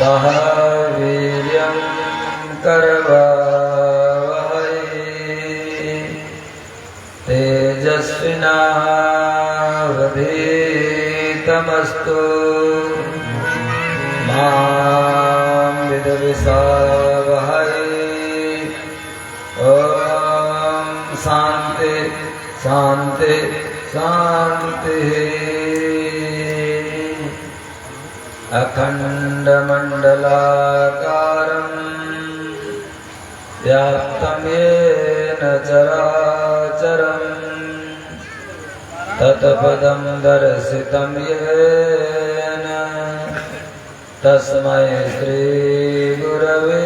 वह वीर्यं करवावहै तेजस्विनावधीतमस्तु मा विद्विषावहै। ओम शांति शांति शांति। अखंडमंडलाकारं व्याप्तं येन चराचरं तत्पदं दर्शितं येन तस्मै श्री गुरवे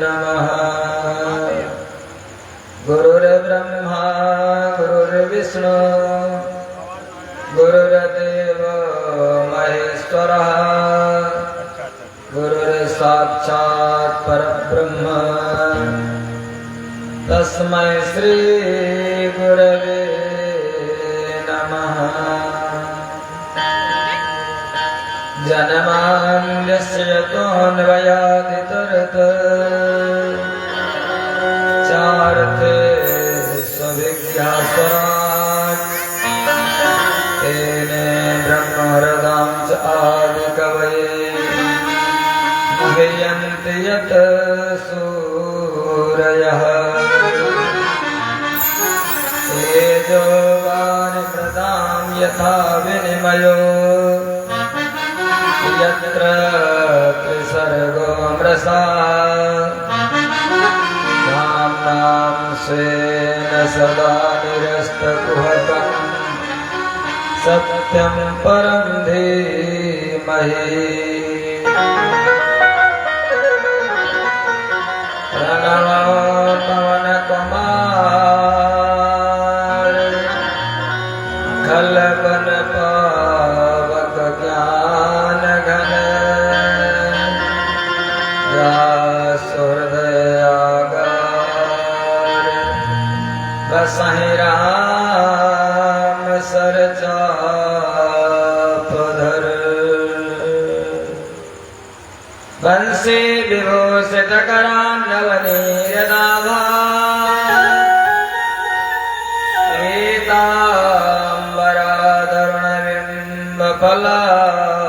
नमः। गुरुर्ब्रह्मा गुरुर्विष्णु गुरुर्देवो महेश्वरः गुरुर्साक्षात् परब्रह्म तस्मै श्री गुरवे नमः। जन्माद्यस्य यतोऽन्वयादितरतश्चार्थे स्वविद्यास्वराट् तेने ब्रह्महृदां च आदिकवये मुह्यन्ति यत् सूरयः तेजोवारिमृतां यथा विनिमयो यत्र त्रिसर्गो मृषा नाम्नां स्वेन सदा निरस्तकुहकं सत्यं परं धीमहि। प्रणवो पवनकुमार खलबल पावक ज्ञान घन हृदयागार बसहि राम सरचापधर। बंसी विभूषित करान्नवनीरदाभा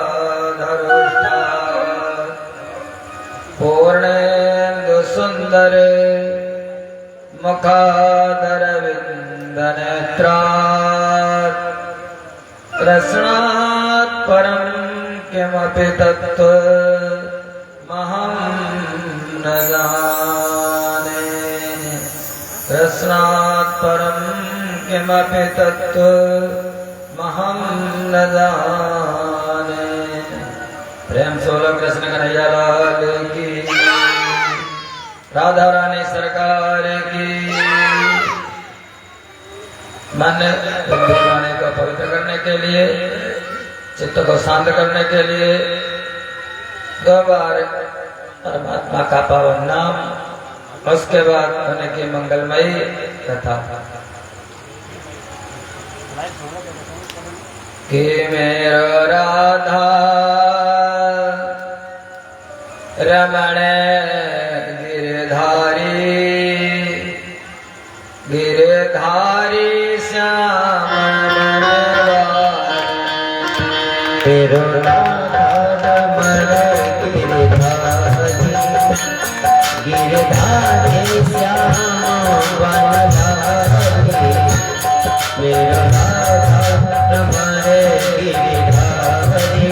पीताम्बराधरुणबिम्बफलाधरुष्टा पूर्णेन्दु सुन्दर मुखादरविन्दनेत्रात् कृष्णात् परं किमपि तत्त्वमहं न जाने। कृष्णात् परं किमपि तत्त्वमहं न जाने। प्रेम सोलो कृष्ण कन्हैया लाल की, राधा रानी सरकार की। मन वाणी को पवित्र करने के लिए, चित्त को शांत करने के लिए 2 बार परमात्मा का पावन नाम, उसके बाद होने की मंगलमयी कथा कि मेरो राधा रमण गिरधारी गिरधारी श्याम मेरो राधा रमण गिरधारी गिरधारी श्याम वनधारी मेरो राधा रमण गिरधारी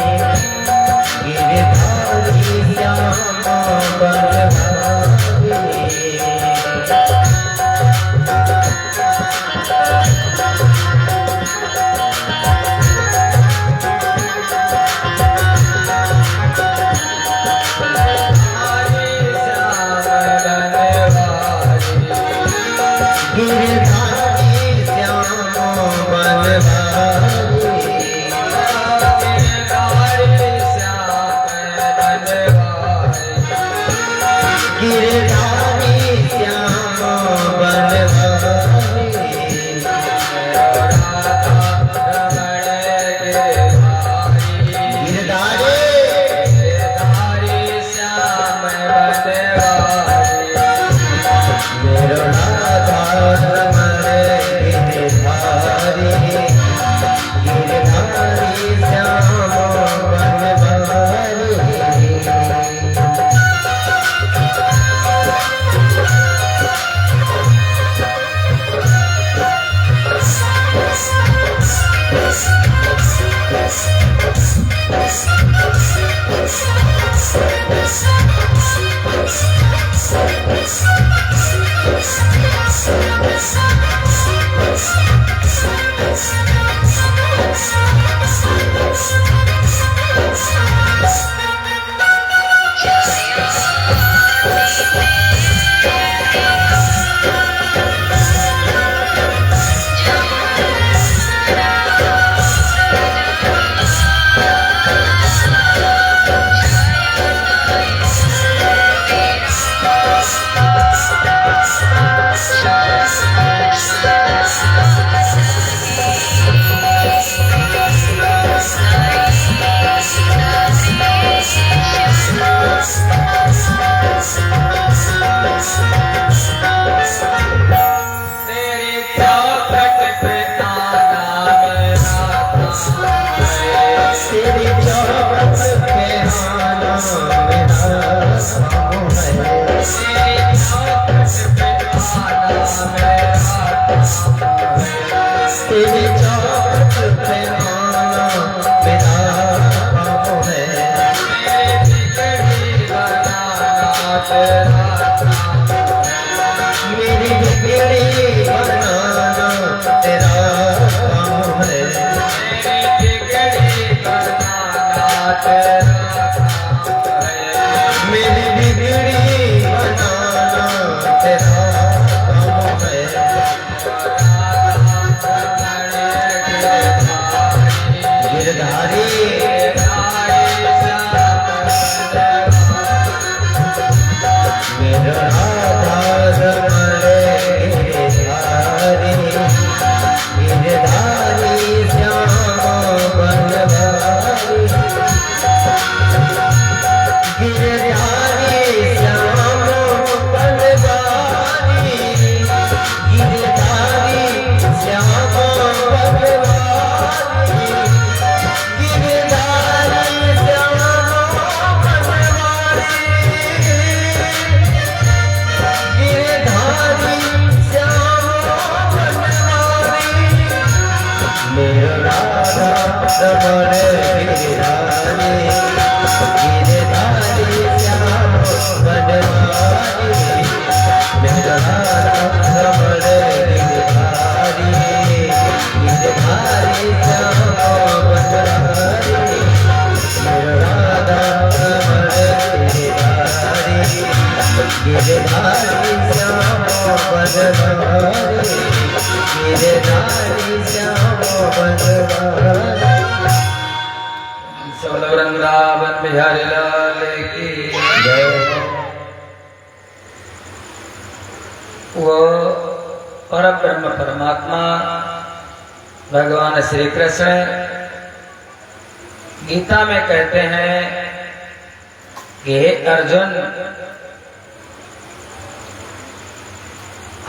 गिरधारी श्याम वनधारी। वृंदावन बिहारी लाल की जय। वो परम ब्रह्म परमात्मा भगवान श्री कृष्ण गीता में कहते हैं कि हे अर्जुन,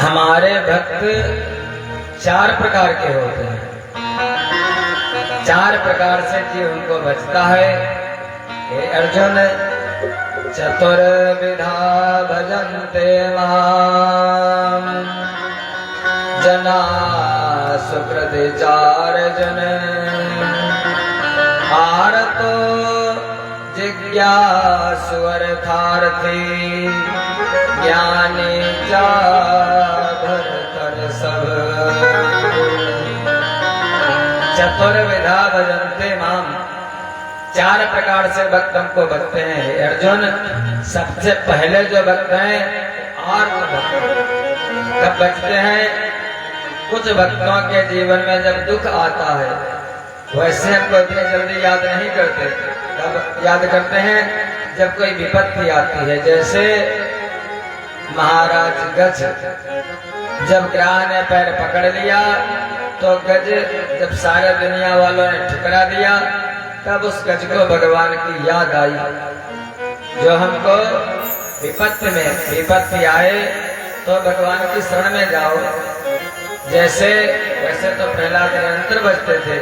हमारे भक्त 4 प्रकार के होते हैं। 4 प्रकार से जीव उनको बचता है। हे अर्जुन, चतुर्विधा भजन्ते माम जना सुकृति 4 जन आरतो जिज्ञासु अर्थार्थी ज्ञानी जा भरतर सब। चतुर्विधा भजन्ते माम, 4 प्रकार से भक्त हमको भजते हैं। हे अर्जुन, सबसे पहले जो भक्त हैं आर्त भक्त। कब बचते हैं? कुछ भक्तों के जीवन में जब दुख आता है, वैसे हमको इतने जल्दी याद नहीं करते। तब याद करते हैं जब कोई विपत्ति आती है। जैसे महाराज गज, जब ग्राह ने पैर पकड़ लिया तो गज जब सारे दुनिया वालों ने ठुकरा दिया, तब उस गज को भगवान की याद आई। जो हमको विपत्ति आए तो भगवान की शरण में जाओ। जैसे वैसे तो प्रहलाद निरंतर बचते थे,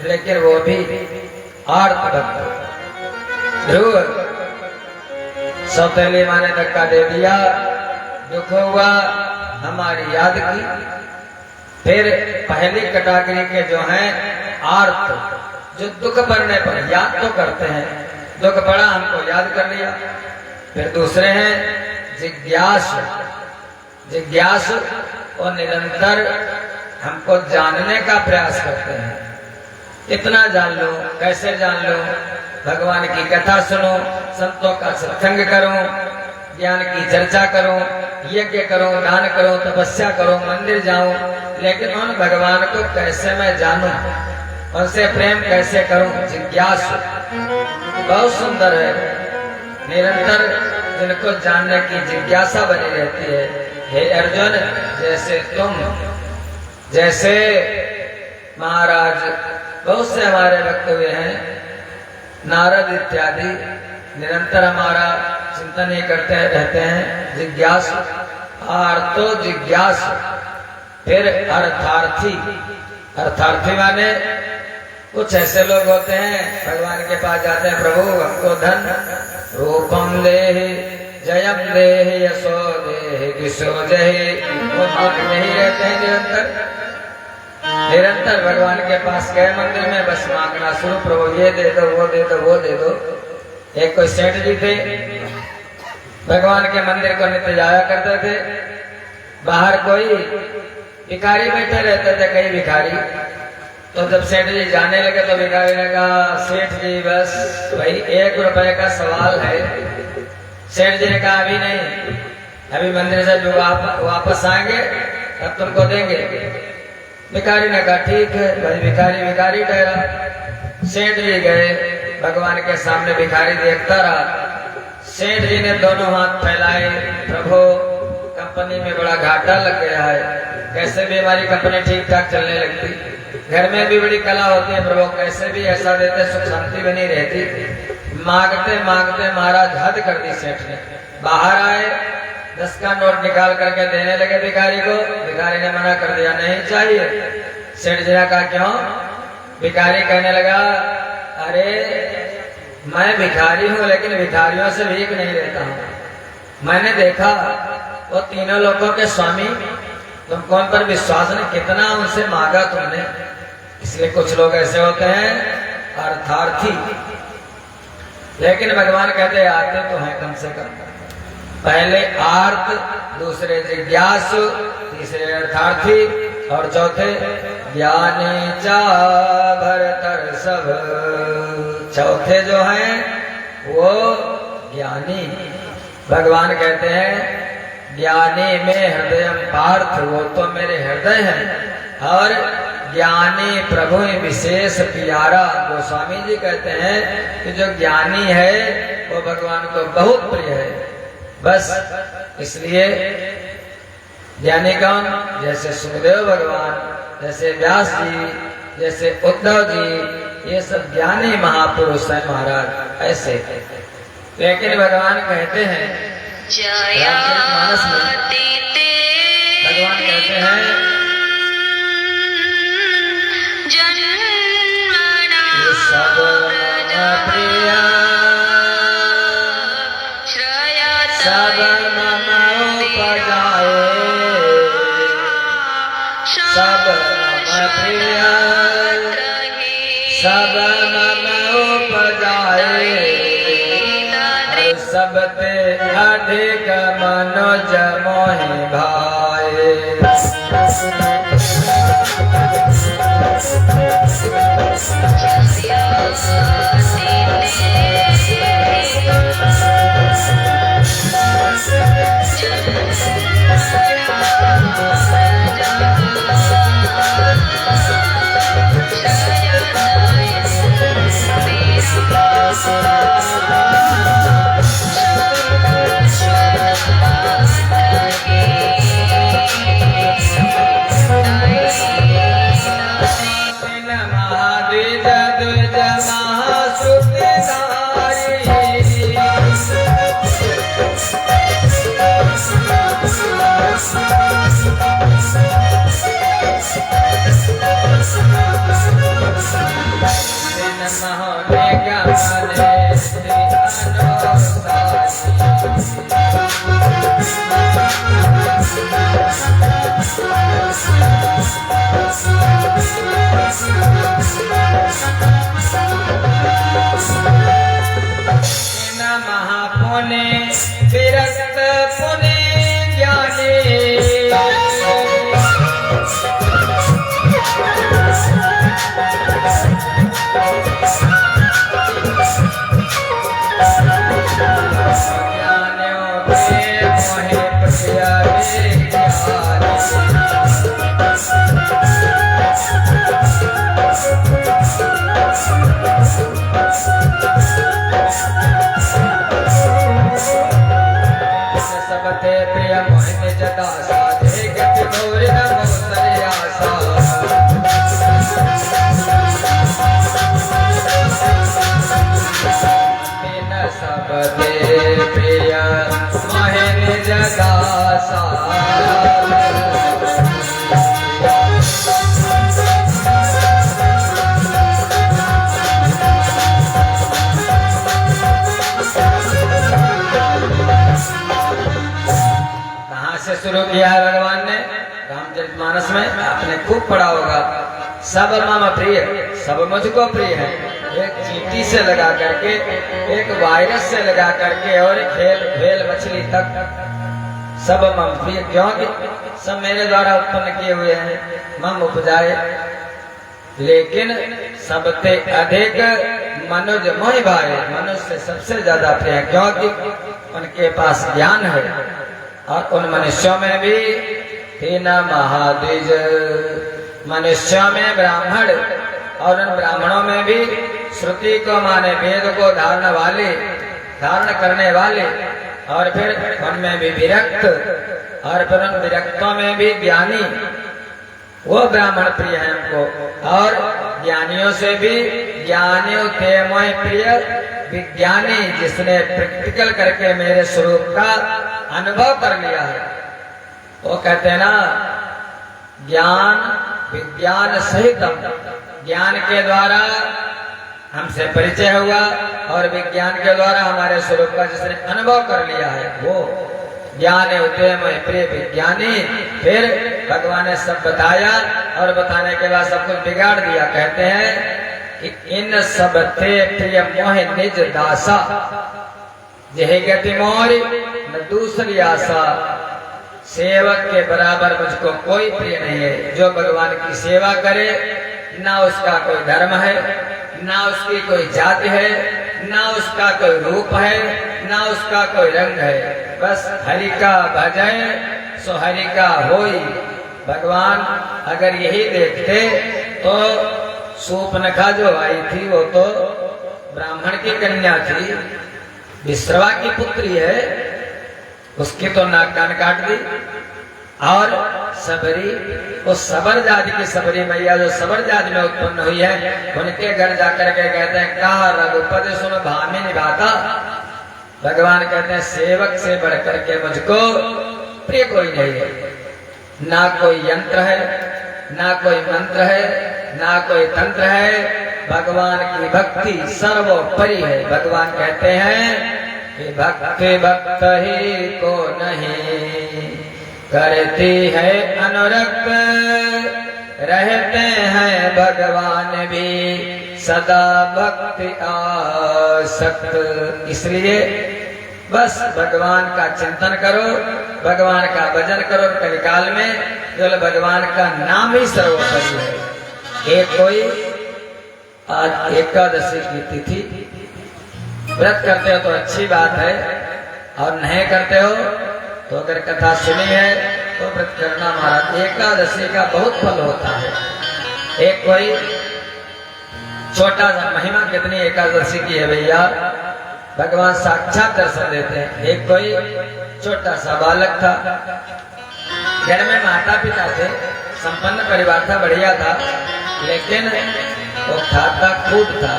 लेकिन वो भी आर्त भक्त। ध्रुव, सौतेली माँ ने धक्का दे दिया, दुख हुआ, हमारी याद की। फिर पहली कैटेगरी के जो हैं आर्त, जो दुख पड़ने पर याद तो करते हैं दुख पड़ा हमको याद कर लिया। फिर दूसरे हैं जिज्ञासु। जिज्ञासु और निरंतर हमको जानने का प्रयास करते हैं। कितना जान लो, कैसे जान लो, भगवान की कथा सुनो, संतों का सत्संग करो, ज्ञान की चर्चा करो, यज्ञ करो, दान करो, तपस्या करो, मंदिर जाओ, लेकिन उन भगवान को कैसे मैं जानूं, उनसे प्रेम कैसे करूं? जिज्ञासु बहुत सुंदर है। निरंतर जिनको जानने की जिज्ञासा बनी रहती है। हे अर्जुन, जैसे तुम, जैसे महाराज बहुत से हमारे भक्त हुए हैं, नारद इत्यादि, निरंतर हमारा चिंतन ही करते रहते हैं। जिज्ञासु, आर्तो जिज्ञासु। फिर अर्थार्थी। अर्थार्थी माने कुछ ऐसे लोग होते हैं भगवान के पास जाते हैं, प्रभु हमको धन रूपम देहि जयम देहि यशो देहि किशो देहि, वो नहीं रहते हैं। निरंतर निरंतर भगवान के पास गए मंदिर में, बस मांगना शुरू, प्रभु ये दे दो, वो दे दो, वो दे दो। एक कोई सेठ जी थे, भगवान के मंदिर को नित्य जाया करते थे। बाहर कोई भिखारी बैठे रहते थे, कई भिखारी। तो जब सेठ जी जाने लगे तो भिखारी ने कहा, सेठ जी बस भाई 1 रुपए का सवाल है। सेठ जी ने कहा, अभी नहीं, अभी मंदिर से जो वापस आएंगे तब तुमको देंगे। भिखारी ने कहा ठीक है भाई। भिखारी भिखारी ठहरा। सेठ जी गए, भगवान के सामने भिखारी देखता रहा। सेठ जी ने दोनों हाथ फैलाए, प्रभु कंपनी में बड़ा घाटा लग गया है, कैसे भी हमारी कंपनी ठीक ठाक चलने लगती, घर में भी बड़ी कला होती है, प्रभु कैसे भी ऐसा देते सुख शांति बनी रहती। मांगते मांगते महाराज हद कर दी सेठ ने। बाहर आए, 10 का नोट निकाल करके देने लगे भिखारी को। भिखारी ने मना कर दिया, नहीं चाहिए। सेठ जी ने कहा क्यों? भिखारी कहने लगा, अरे मैं भिखारी हूँ लेकिन भिखारियों से भीख नहीं लेता हूँ। मैंने देखा वो तीनों लोगों के स्वामी, तुमको उन पर विश्वास नहीं, कितना उनसे मांगा तुमने। इसलिए कुछ लोग ऐसे होते हैं अर्थार्थी, लेकिन भगवान कहते आते तो हैं कम से कम। पहले आर्त, दूसरे जिज्ञासु, तीसरे अर्थार्थी और चौथे ज्ञानी चा भरतर सब। चौथे जो हैं वो ज्ञानी। भगवान कहते हैं ज्ञानी में हृदय पार्थ, वो तो मेरे हृदय है। और ज्ञानी प्रभु विशेष प्यारा। गोस्वामी जी कहते हैं कि जो ज्ञानी है वो भगवान को बहुत प्रिय है। बस इसलिए ज्ञानी कौन? जैसे सुखदेव भगवान, जैसे व्यास जी, जैसे उद्धव जी, ये सब ज्ञानी महापुरुष है महाराज ऐसे। लेकिन भगवान कहते हैं रामचरितमानस में, भगवान कहते हैं सब प्रिया सब मम उपजाए, सब मम प्रिया सब मम उपजाए, सबते अधिक मनोज मोहि भाए। मुनि विरक्त पुनि ज्ञानी सबते प्रिय मोहिनी जदा साधे गति गौरी न बहुतरी आशा सबते प्रिय मोहिनी जदा शुरू किया है भगवान ने रामचरितमानस में आपने खूब पढ़ा होगा। सब मम प्रिय, सब मुझको प्रिय है। एक चींटी से लगा करके, एक वायरस से लगा करके और एक भेल मछली तक सब मम प्रिय, क्योंकि सब मेरे द्वारा उत्पन्न किए हुए हैं, मम उपजाए। लेकिन सबसे अधिक मनुज मोहि भाए, मनुष्य से सबसे ज्यादा प्रिय है, क्योंकि उनके पास ज्ञान है। और उन मनुष्यों में भी हीन महाद्विज, मनुष्यों में ब्राह्मण, और उन ब्राह्मणों में भी श्रुति को माने वेद को धारण करने वाले, और फिर उनमें भी विरक्त, और फिर उन विरक्तों में भी ज्ञानी, वो ब्राह्मण प्रिय है हमको। और ज्ञानियों से भी ज्ञानियों के मोह प्रिय विज्ञानी, जिसने प्रैक्टिकल करके मेरे स्वरूप का अनुभव कर लिया है। वो कहते हैं ना, ज्ञान विज्ञान सहित, ज्ञान के द्वारा हमसे परिचय हुआ और विज्ञान के द्वारा हमारे स्वरूप का जिसने अनुभव कर लिया है, वो ज्ञान उदय में प्रिय विज्ञानी। फिर भगवान ने सब बताया और बताने के बाद सब कुछ बिगाड़ दिया। कहते हैं कि इन सब ते प्रिय मोह निज दासा, यही गति मोरी न दूसरी आशा। सेवक के बराबर मुझको कोई प्रिय नहीं है। जो भगवान की सेवा करे, ना उसका कोई धर्म है, ना उसकी कोई जाति है, ना उसका कोई रूप है, ना उसका कोई रंग है, बस हरि का भजन सो हरि का होई। भगवान अगर यही देखते तो शूर्पणखा जो आई थी वो तो ब्राह्मण की कन्या थी, विश्रवा की पुत्री है, उसकी तो नाक कान काट दी। और सबरी, वो सबर जाति की सबरी मैया जो सबर जाति में उत्पन्न हुई है, उनके घर जाकर के कहते हैं कहा रघुपति सुन भामी निभाता। भगवान कहते हैं सेवक से बढ़कर के मुझको प्रिय कोई नहीं है। ना कोई यंत्र है, ना कोई मंत्र है, ना कोई तंत्र है, भगवान की भक्ति सर्वोपरि है। भगवान कहते हैं कि भक्ति भक्त ही को नहीं करती है अनुरक्त, रहते हैं भगवान भी सदा भक्ति आसक्त। इसलिए बस भगवान का चिंतन करो, भगवान का भजन करो। कलिकाल में केवल भगवान का नाम ही सर्वोपरि है। एक कोई आज एकादशी की तिथि, व्रत करते हो तो अच्छी बात है, और नहीं करते हो तो अगर कथा सुनी है तो व्रत करना। महाराज एकादशी का बहुत फल होता है। एक कोई छोटा सा महिमा कितनी एकादशी की है भैया, भगवान साक्षात दर्शन देते हैं। एक कोई छोटा सा बालक था, घर में माता पिता थे, संपन्न परिवार था, बढ़िया था, लेकिन वो खाता खूब था।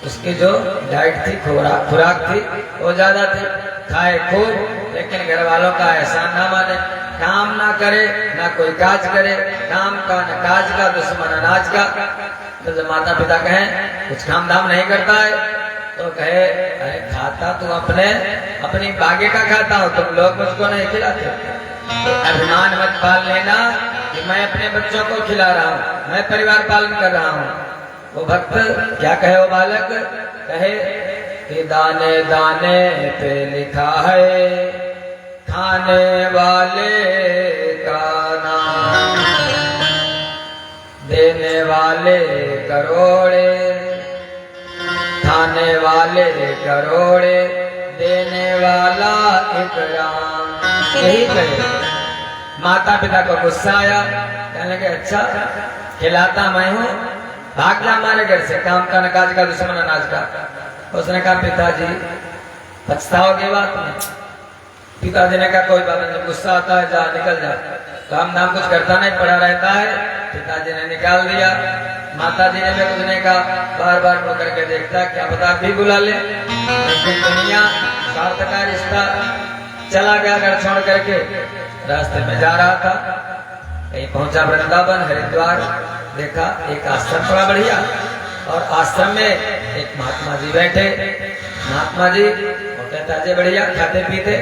उसकी जो डाइट थी, खुराक थी, वो ज्यादा थी, खाए खूब, लेकिन घर वालों का एहसान ना माने, काम ना करे, ना कोई काज करे, काम का न काज का, दुश्मन अनाज का। तो जब माता पिता कहें कुछ काम धाम नहीं करता है तो कहे अरे खाता तू अपनी बागे का खाता हो, तुम लोग मुझको नहीं खिलाते। तो अभिमान मत पाल लेना कि मैं अपने बच्चों को खिला रहा हूँ, मैं परिवार पालन कर रहा हूँ। वो भक्त क्या कहे, वो बालक कहे कि दाने दाने पे लिखा है खाने वाले का नाम, देने वाले करोड़े, खाने वाले करोड़े, देने वाला एक राम। यही कहे। माता पिता को गुस्सा आया, कहने लगे अच्छा खिलाता मैं हूँ, भाग जा हमारे घर से, काम का न काज का दुश्मन अनाज का। उसने कहा पिताजी पछताओगे बात में? पिताजी ने कहा कोई बात नहीं, गुस्सा आता है जा निकल जा, काम नाम कुछ करता नहीं पड़ा रहता है। पिताजी ने निकाल दिया। माता जी ने भी कुछ नहीं कहा, बार बार मुड़ करके देखता क्या पता भी बुला ले। लेकिन दुनिया स्वार्थ का रिश्ता, चला गया घर छोड़ करके। रास्ते में जा रहा था, कहीं पहुंचा वृंदावन हरिद्वार, देखा एक आश्रम बड़ा बढ़िया, और आश्रम में एक महात्मा जी बैठे। महात्मा जी मोटे ताजे बढ़िया खाते पीते,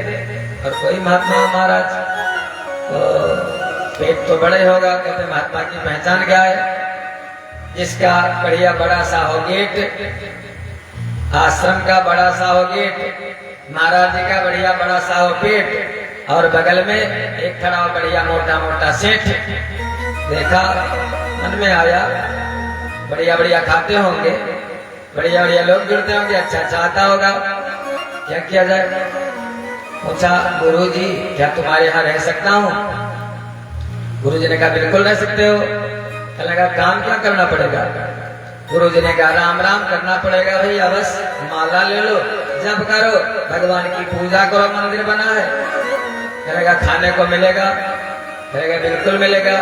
और कोई महात्मा महाराज तो पेट तो बड़े होगा। कहते महात्मा की पहचान क्या है? जिसका बढ़िया बड़ा सा हो गेट, आश्रम का बड़ा सा हो गेट, महाराज जी का बढ़िया बड़ा सा हो पेट, और बगल में एक खड़ा हो बढ़िया मोटा मोटा सेठ। देखा, मन में आया बढ़िया बढ़िया खाते होंगे, बढ़िया बढ़िया लोग जुड़ते होंगे, अच्छा चाहता होगा, क्या किया जाए? पूछा गुरु जी क्या तुम्हारे यहाँ रह सकता हूँ? गुरु जी ने कहा बिल्कुल रह सकते हो। कहने लगा काम क्या करना पड़ेगा? गुरु जी ने कहा राम राम करना पड़ेगा भैया, बस माला ले लो, जप करो, भगवान की पूजा करो, मंदिर बना है। कहेगा खाने को मिलेगा? कहेगा बिल्कुल मिलेगा।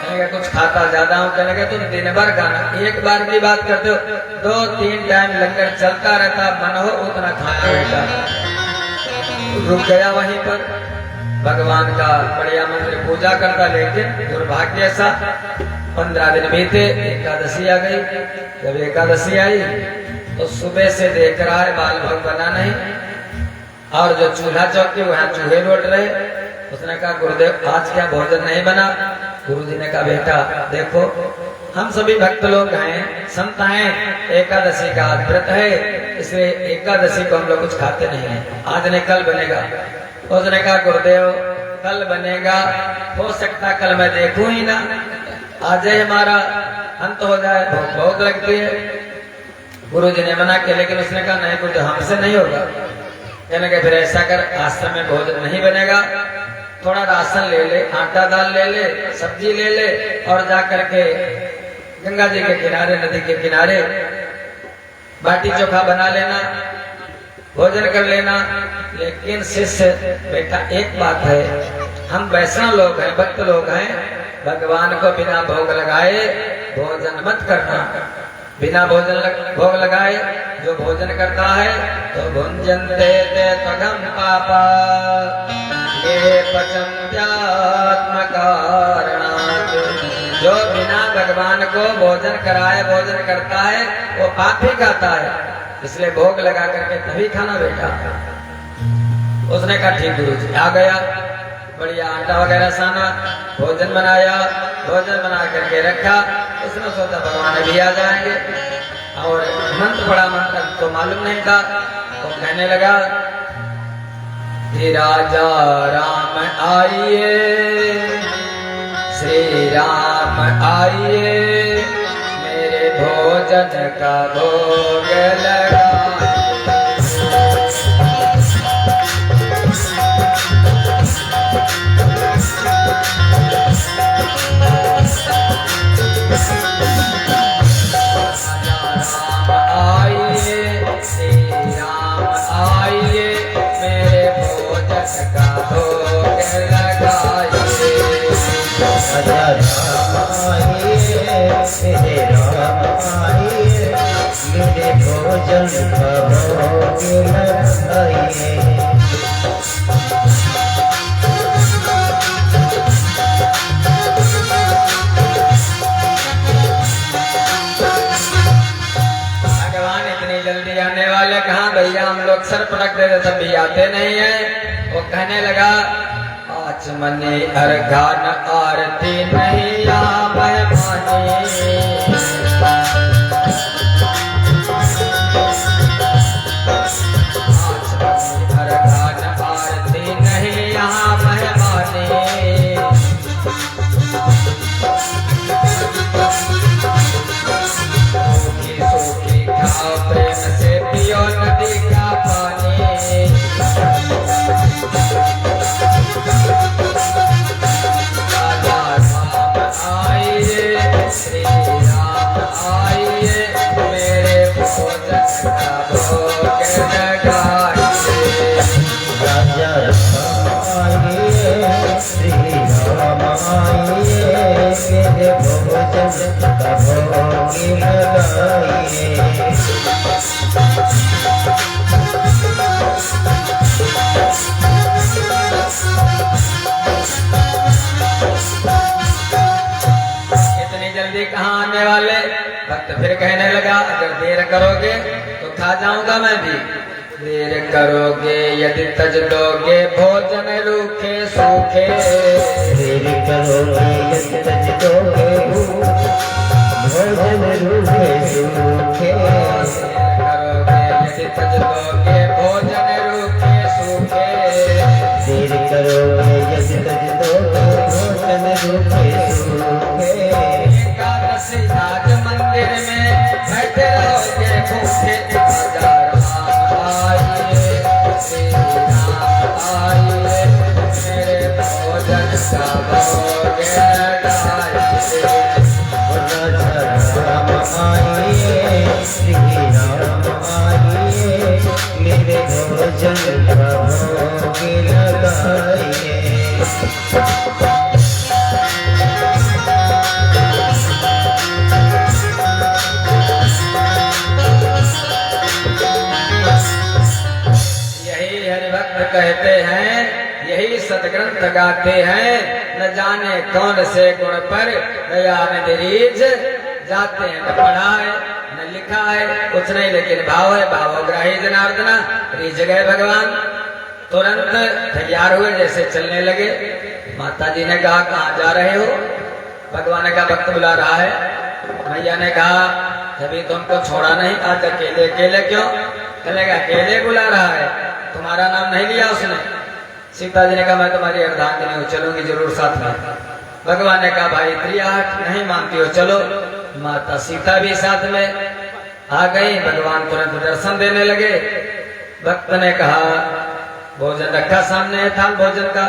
कहेगा कुछ खाता ज्यादा हूँ? कहेगा तुम दिन भर खाना, एक बार की बात करते हो, 2-3 टाइम लंगर चलता रहता, मन हो उतना खाते रहता। रुक गया वहीं पर, भगवान का बढ़िया मंदिर पूजा करता, लेकिन दुर्भाग्य सा 15 दिन बीते, एकादशी आ गई। जब एकादशी आई तो सुबह से देख रहा है बाल भोग बना नहीं, और जो चूल्हा चौकी वहां चूहे लौट रहे। उसने कहा गुरुदेव आज क्या भोजन नहीं बना? गुरु जी ने कहा बेटा देखो हम सभी भक्त लोग हैं, संत हैं, एकादशी का व्रत है, इसलिए एकादशी को हम लोग कुछ खाते नहीं हैं, आज नहीं कल बनेगा। उसने कहा गुरुदेव कल बनेगा, हो सकता कल मैं देखूं ही ना, आज ही हमारा अंत हो जाए, बहुत लगती है। गुरु जी ने मना किया, लेकिन उसने कहा नहीं गुरुदेव हमसे नहीं होगा। कहने के फिर ऐसा कर, आश्रम में भोजन नहीं बनेगा, थोड़ा राशन ले ले, आटा दाल ले ले, सब्जी ले ले, और जा करके गंगा जी के किनारे, नदी के किनारे बाटी चोखा बना लेना, भोजन कर लेना। लेकिन शिष्य बेटा एक बात है, हम वैष्णव लोग हैं, भक्त लोग हैं, भगवान को बिना भोग लगाए भोजन मत करना। बिना भोग लगाए जो भोजन करता है तो भुंजन्ते ते त्वघं पापा ये पचन्त्यात्म कारणात्। जो बिना भगवान को भोजन कराए भोजन करता है वो पाप ही खाता है, इसलिए भोग लगा करके तभी खाना बेटा। उसने कहा ठीक गुरु जी। आ गया, बढ़िया आटा वगैरह साना, भोजन बनाया, भोजन बना करके रखा। उसने सोचा भगवान भी आ जाएंगे, और मंत्र पड़ा, मंत्र तो मालूम नहीं था। तो कहने लगा राजा राम आइए, श्री राम आइए, मेरे भोजन का भोग लगा। भोजन का भोग लगाइए। भगवान इतनी जल्दी आने वाले कहाँ भैया, हम लोग सर पटक देते तब भी आते नहीं है। वो कहने लगा आचमनी अर्घान आरती नहीं आवे मानी। राजा आइए श्री राम आइए मेरे भोजन का भोग लगाइए। इतनी जल्दी कहाँ आने वाले? भक्त फिर कहने लगा अगर देर करोगे तो खा जाऊंगा मैं भी। देर करोगे यदि तज लोगे भोजन रूखे सूखे। देर करोगे यदि तज लोगे भोजन रूखे सूखे। करोगे यदि तज लोगे भोजन रूखे सूखे। देर करोगे यदि तज लोगे भोजन रूखे सूखे। एकादशी आज मंदिर में बैठे रहोगे भूखे। मेरे भोजन का भोग लगाइए। राम आइए श्री राम आइए मेरे भोजन का भोग लगाइए। कहते हैं यही सदग्रंथ गाते हैं न जाने कौन से गुण पर गया न रीझ। जाते हैं न पढ़ाए न लिखा है कुछ नहीं लेकिन भाव है भावग्राही जनार्दना। रीझ गए भगवान तुरंत तैयार हुए जैसे चलने लगे। माता जी ने कहा कहाँ जा रहे हो? भगवान का भक्त बुला रहा है। मैया ने कहा कभी तुमको छोड़ा नहीं आज अकेले अकेले क्यों? चलेगा अकेले बुला रहा है तुम्हारा नाम नहीं लिया उसने। सीता जी ने कहा मैं तुम्हारी अर्धांगिनी हूँ चलूंगी जरूर साथ में। भगवान ने कहा भाई प्रिया नहीं मानती हो चलो। माता सीता भी साथ में आ गई। भगवान तुरंत दर्शन देने लगे। भक्त ने कहा भोजन रखा सामने था भोजन का।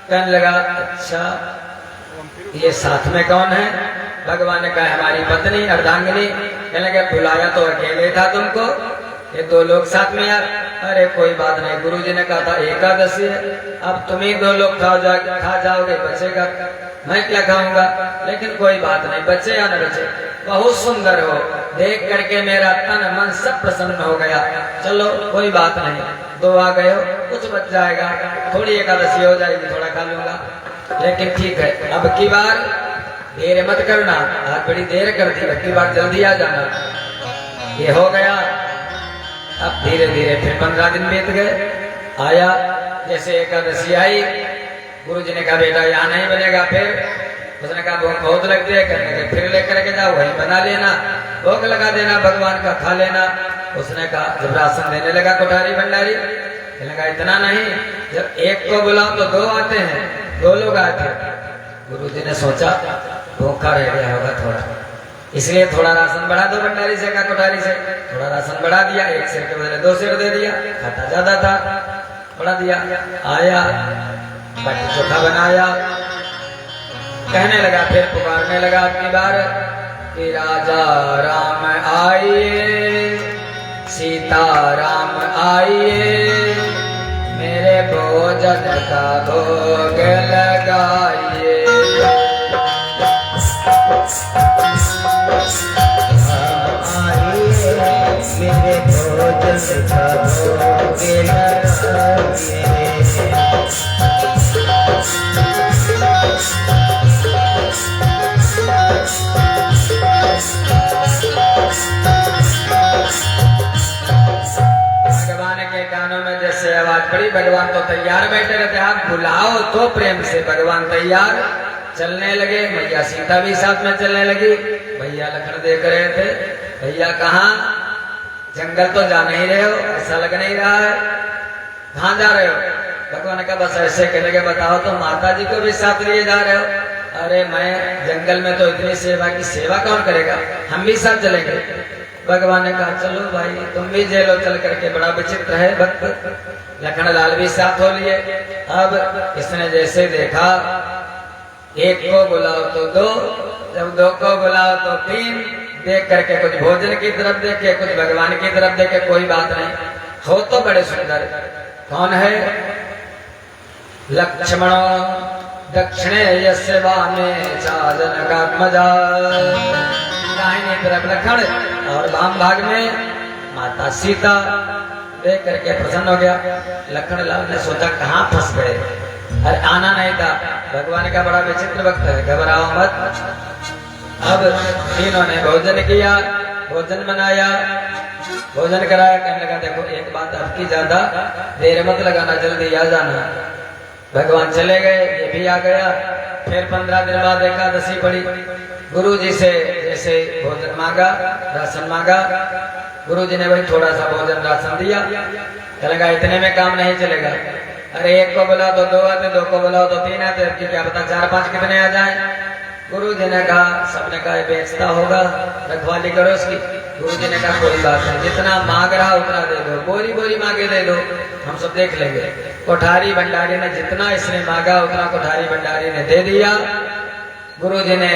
कहने लगा अच्छा ये साथ में कौन है? भगवान ने कहा हमारी पत्नी अर्धांगिनी। कहने लगे बुलाया तो अकेले था तुमको ये दो लोग साथ में यार। अरे कोई बात नहीं गुरुजी ने कहा था एकादशी है अब तुम ही दो लोग खा जाओगे बचेगा मैं क्या खाऊंगा। लेकिन कोई बात नहीं बचे या न बचे बहुत सुंदर हो देख करके मेरा तन मन सब प्रसन्न हो गया। चलो कोई बात नहीं दो आ गए हो कुछ बच जाएगा थोड़ी एकादशी हो जाएगी थोड़ा खा लूंगा। लेकिन ठीक है अब की बार देर मत करना। आज बड़ी देर कर दी अब की बार जल्दी आ जाना। ये हो गया। अब धीरे धीरे फिर 15 दिन बीत गए। आया जैसे एकादशी आई गुरुजी ने कहा बेटा यहाँ नहीं बनेगा। फिर उसने कहा भूख बहुत लगती है करने के फिर लेकर के जाओ वहीं बना लेना भोग लगा देना भगवान का खा लेना। उसने कहा जब राशन देने लगा कोठारी भंडारी कहने लगा इतना नहीं जब एक को बुलाओ तो दो आते हैं दो लोग आते। गुरुजी ने सोचा भूखा रह गया होगा थोड़ा इसलिए थोड़ा राशन बढ़ा दो भंडारी से का कोठारी से। थोड़ा राशन बढ़ा दिया एक सिर के बदले 2 सिर दे दिया। खाता ज्यादा था बढ़ा दिया। आया बाटी चोखा बनाया। कहने लगा फिर पुकारने लगा अपनी बार कि राजा राम आइए सीता राम आइए मेरे भोजन का भोग लगाइए। मेरे भोजन का भोग लगाइए। भगवान के कानों में जैसे आवाज पड़ी भगवान तो तैयार बैठे रहते आप बुलाओ तो प्रेम से भगवान तैयार चलने लगे। मैया सीता भी साथ में चलने लगी। भैया लखन देख रहे थे भैया कहाँ जंगल तो जा नहीं रहे हो ऐसा लग नहीं रहा है कहाँ जा रहे हो? भगवान का बस ऐसे कहने के बताओ तो माता जी को भी साथ लिए जा रहे हो। अरे मैं जंगल में तो इतनी सेवा की सेवा कौन करेगा हम भी साथ चलेंगे। भगवान ने कहा चलो भाई तुम भी जेलो चल करके। बड़ा विचित्र है भक्त लखन लाल भी साथ हो लिए। अब इसने जैसे देखा एक को बुलाओ तो 2 जब 2 को बुलाओ तो 3 देख करके कुछ भोजन की तरफ देखे, कुछ भगवान की तरफ देखे, कोई बात नहीं, हो तो बड़े सुंदर। कौन है? लक्ष्मण दक्षिणे यस्य वामे चा जनकात्मजा, दाहिनी तरफ लक्ष्मण और वाम भाग में माता सीता। देख करके प्रसन्न हो गया। लक्ष्मण लाल ने सोचा कहाँ फंस गए, अरे आना नहीं था। भगवान का बड़ा विचित्र वक्त है, घबराओ मत। अब तीनों ने भोजन किया, भोजन बनाया, भोजन कराया। कहने लगा देखो एक बात आपकी, ज्यादा देर मत लगाना, जल्दी आ जाना। भगवान चले गए, ये भी आ गया। फिर 15 दिन बाद एकादशी पड़ी। गुरु जी से जैसे भोजन मांगा, राशन मांगा, गुरु जी ने वही थोड़ा सा भोजन राशन दिया। कहने लगा इतने में काम नहीं चलेगा, अरे एक को बुलाओ तो 2 आते, 2 को बुलाओ तो 3 आते, क्या पता 4-5 कितने आ जाए। गुरु जी ने कहा, सबने कहा बेचता होगा, रखवाली करो इसकी। गुरु जी ने कहा कोई बात नहीं, जितना मांग रहा उतना दे दो, बोरी बोरी मांगे दे दो, हम सब देख लेंगे। कोठारी भंडारी ने जितना इसने मांगा उतना कोठारी भंडारी ने दे दिया। गुरु जी ने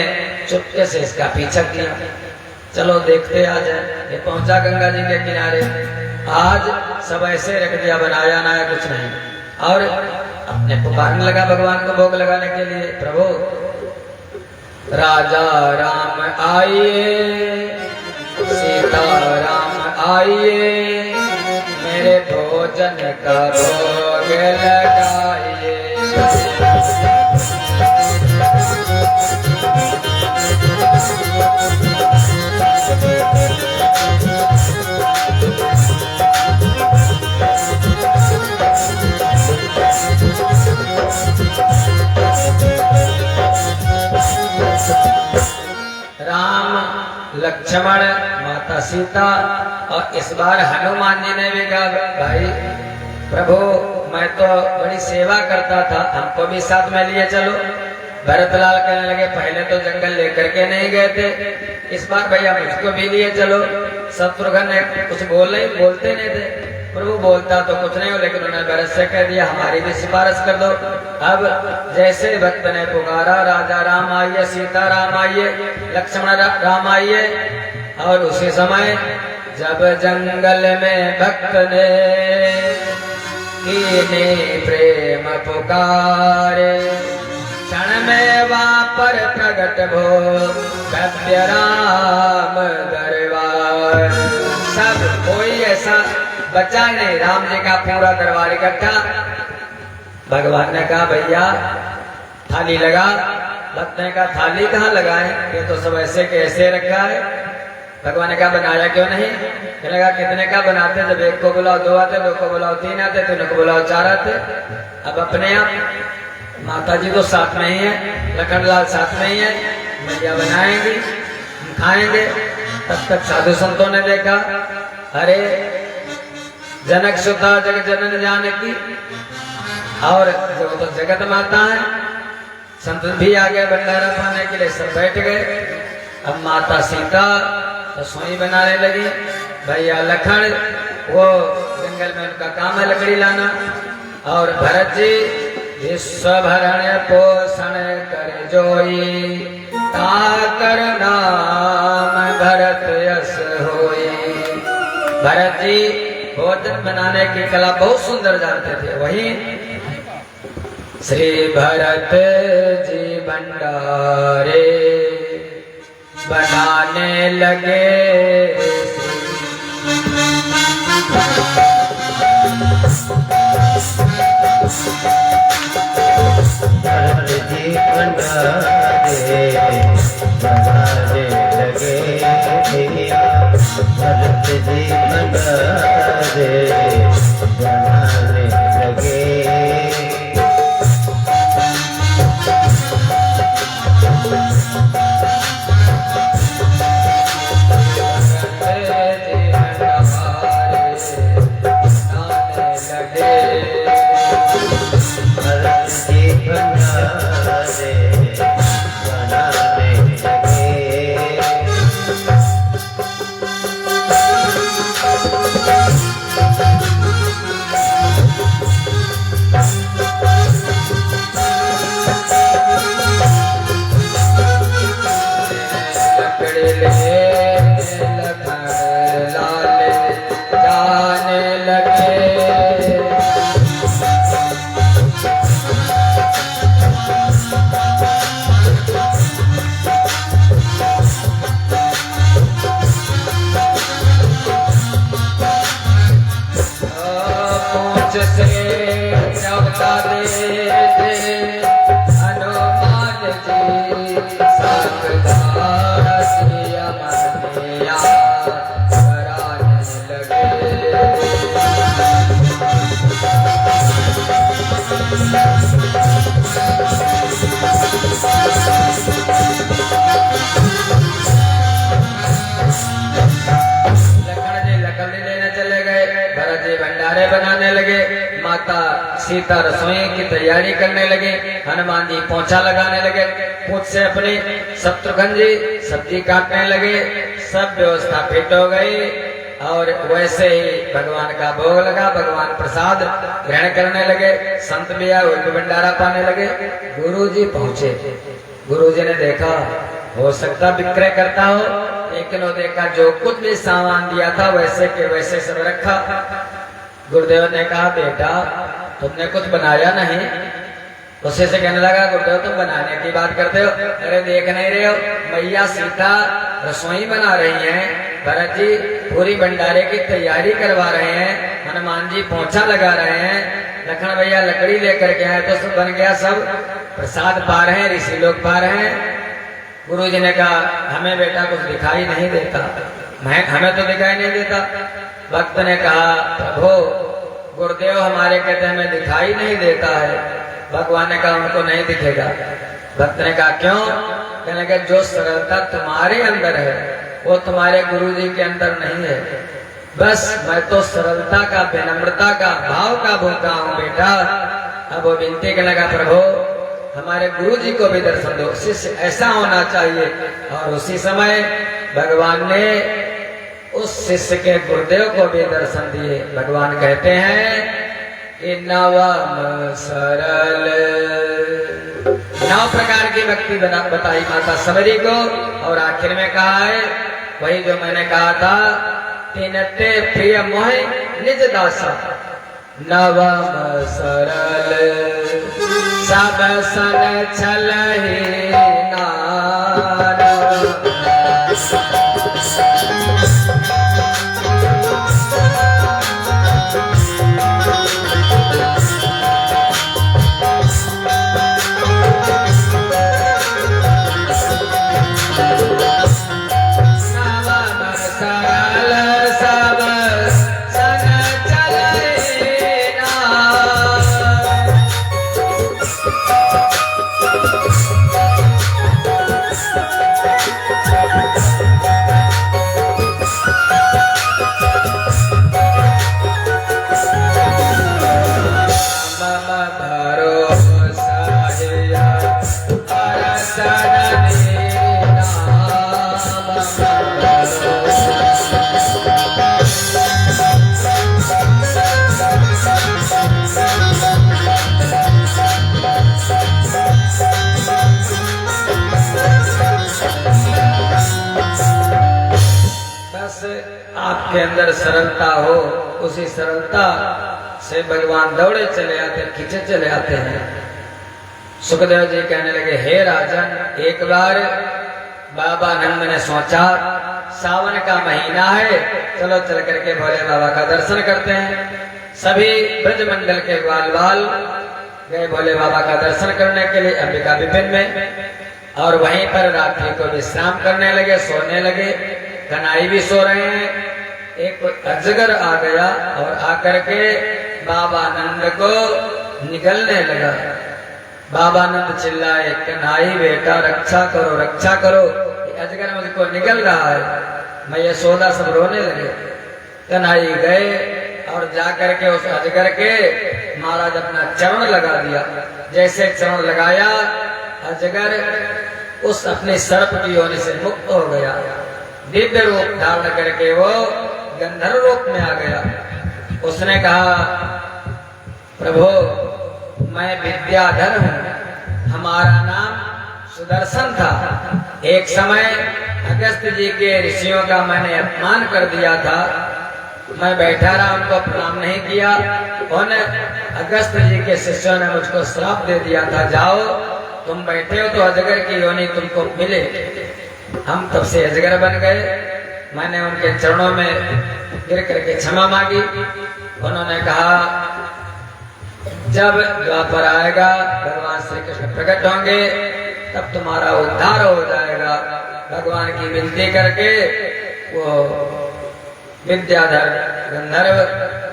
चुपके से इसका पीछा किया, चलो देखते आ जाए। ये पहुंचा गंगा जी के किनारे। आज सब ऐसे रख दिया, बनाया ना कुछ नहीं, और अपने पुकारने लगा भगवान को भोग लगाने के लिए। प्रभु राजा राम आइए, सीता राम आइए, मेरे भोजन का भोग लगाइए। राम, लक्ष्मण, माता सीता और इस बार हनुमान जी ने भी कहा भाई प्रभु मैं तो बड़ी सेवा करता था, हमको भी साथ में लिए चलो। भरतलाल कहने लगे पहले तो जंगल लेकर के नहीं गए थे, इस बार भैया मुझको भी लिए चलो। शत्रुघ्न ने कुछ बोलते नहीं थे, प्रभु बोलता तो कुछ नहीं हो, लेकिन उन्होंने भरत से कह दिया हमारी भी सिफारिश कर दो। अब जैसे भक्त ने पुकारा राजा राम आइए, सीता राम आइए, लक्ष्मण राम आइए, और उसी समय जब जंगल में भक्त ने कीने प्रेम पुकारे, क्षण में वापर प्रगट भो कव्य राम दरबार। सब कोई ऐसा बचा नहीं, राम जी का पूरा दरबार इकट्ठा। भगवान ने कहा भैया थाली लगा। भक्त ने कहा थाली कहाँ लगाए, ये तो सब ऐसे के ऐसे रखा है। भगवान ने कहा बनाया क्यों नहीं? कहने लगा कितने का बनाते, जब एक को बुलाओ 2 आते, 2 को बुलाओ 3 आते, 3 को बुलाओ 4 आते। अब अपने आप माता जी तो साथ में ही है, लखनलाल साथ में ही है, भैया बनाएंगे खाएंगे। तब तक साधु संतों ने देखा अरे जनक सुता जग जनन जानकी, और जो तो जगत माता है। संत भी आ गए भंडारा पाने के लिए, सब बैठ गए। अब माता सीता रसोई बनाने लगी, भैया लखन वो जंगल में उनका काम है लकड़ी लाना, और भरत जी विश्व भरण पोषण कर जोई, ताकर नाम भरत यश होई। भरत जी भोजन बनाने की कला बहुत सुंदर जानते थे। वही श्री भरत जी भंडारे बनाने लगे, भरत जी भंडारे बनाने लगे, भरत जी भंडारे बनाने लगे। से न्योता देते हनुमान जी साक्षात सिया मनिया कराने लगे। भंडारे बनाने लगे, माता सीता रसोई की तैयारी करने लगे, हनुमान जी पोंछा लगाने लगे, पूंछ से अपनी शत्रुघ्न जी सब्जी काटने लगे। सब व्यवस्था फिट हो गई और वैसे ही भगवान का भोग लगा, भगवान प्रसाद ग्रहण करने लगे। संत भी आए, वो भी भंडारा पाने लगे। गुरु जी पहुंचे, गुरु जी ने देखा हो सकता विक्रय करता हो, लेकिन वो देखा जो कुछ भी सामान दिया था वैसे के वैसे सब रखा। गुरुदेव ने कहा बेटा तुमने कुछ बनाया नहीं? उसे से कहने लगा गुरुदेव तुम बनाने की बात करते हो, अरे देख नहीं रहे हो मैया सीता रसोई बना रही हैं, भरत जी पूरी भंडारे की तैयारी करवा रहे हैं, हनुमान जी पोंछा लगा रहे हैं, लखन भैया लकड़ी लेकर के आए तो सब बन गया, सब प्रसाद पा रहे हैं, ऋषि लोग पा रहे हैं। गुरु जी ने कहा हमें बेटा कुछ दिखाई नहीं देता, हमें तो दिखाई नहीं देता। भक्त ने कहा प्रभु गुरुदेव हमारे कहते हमें दिखाई नहीं देता है। भगवान ने कहा उनको नहीं दिखेगा। भक्त ने कहा क्यों? कहने लगे जो सरलता तुम्हारे अंदर है वो तुम्हारे गुरु जी के अंदर नहीं है। बस मैं तो सरलता का, विनम्रता का, भाव का भूखा हूँ बेटा। अब वो विनती करने लगा प्रभु हमारे गुरु जी को भी दर्शन दो, शिष्य ऐसा होना चाहिए। और उसी समय भगवान ने उस शिष्य के गुरुदेव को भी दर्शन दिए। भगवान कहते हैं कि नवम सरल, 9 प्रकार की भक्ति बताई माता सबरी को, और आखिर में कहा है वही जो मैंने कहा था, तिनते प्रिय मोहे निज दासा। नवम सरल सब सन छलहि नार। आपके अंदर सरलता हो, उसी सरलता से भगवान दौड़े चले आते, खींचे चले आते हैं। सुखदेव जी कहने लगे हे राजन, एक बार बाबा नंद ने सोचा सावन का महीना है, चलो चल करके भोले बाबा का दर्शन करते हैं। सभी ब्रजमंडल के ग्वाल बाल गए भोले बाबा का दर्शन करने के लिए अंबिका विपिन में, और वहीं पर रात्रि को विश्राम करने लगे, सोने लगे। कन्हई भी सो रहे हैं। एक अजगर आ गया और आकर के बाबा नंद को निगलने लगा। बाबा नंद चिल्लाए कन्हई बेटा रक्षा करो, रक्षा करो, ये अजगर मुझको निगल रहा है। मैं ये सोदा सब रोने लगे। कन्हई गए और जाकर के उस अजगर के महाराज अपना चरण लगा दिया। जैसे चरण लगाया अजगर उस अपने सर्प की योनि से मुक्त हो गया। दिव्य रूप धारण करके वो गंधर्व रूप में आ गया। उसने कहा प्रभु मैं विद्याधर हूँ, हमारा नाम सुदर्शन था। एक समय अगस्त जी के ऋषियों का मैंने अपमान कर दिया था, मैं बैठा रहा, उनको प्रणाम नहीं किया। उन अगस्त जी के शिष्यों ने मुझको श्राप दे दिया था, जाओ तुम बैठे हो तो अजगर की योनि तुमको मिले। हम तब से अजगर बन गए। मैंने उनके चरणों में गिर करके क्षमा मांगी। उन्होंने कहा जब द्वापर आएगा भगवान श्री कृष्ण प्रकट होंगे तब तुम्हारा उद्धार हो जाएगा। भगवान की विनती करके वो विद्याधर गंधर्व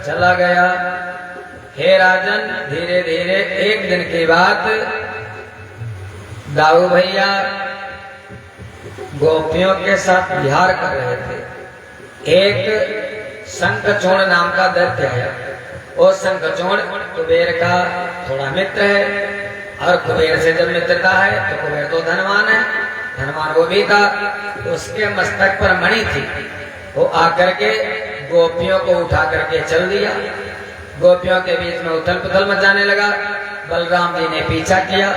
चला गया। हे राजन, धीरे धीरे एक दिन की बात, दाऊ भैया गोपियों के साथ विहार कर रहे थे। एक शंखचूड़ नाम का दैत्य आया। वो शंखचूड़ कुबेर का थोड़ा मित्र है, और कुबेर से जब मित्रता है तो कुबेर तो धनवान है, धनवान वो भी था। उसके मस्तक पर मणि थी। वो आकर के गोपियों को उठा करके चल दिया। गोपियों के बीच में उथल पुथल मचाने लगा। बलराम जी ने पीछा किया,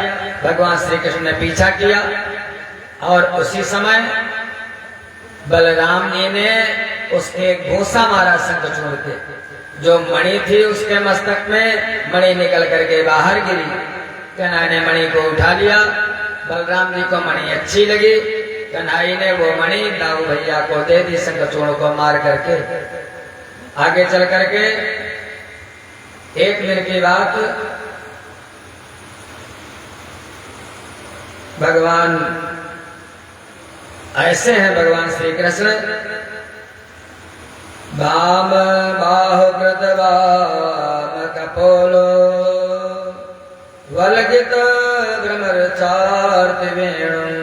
भगवान श्री कृष्ण ने पीछा किया, और उसी समय बलराम जी ने उसके घूंसा मारा शंखचूड़ के। जो मणि थी उसके मस्तक में, मणि निकल करके बाहर गिरी। कन्हैया ने मणि को उठा लिया। बलराम जी को मणि अच्छी लगी। कन्हैया ने वो मणि दाऊ भैया को दे दी, शंखचूड़ को मार करके। आगे चल करके एक दिन की बात, भगवान ऐसे हैं भगवान श्री कृष्ण, वाम बाहुकृत वाम कपोलो वलगित भ्रमरचार्ति वेणुं।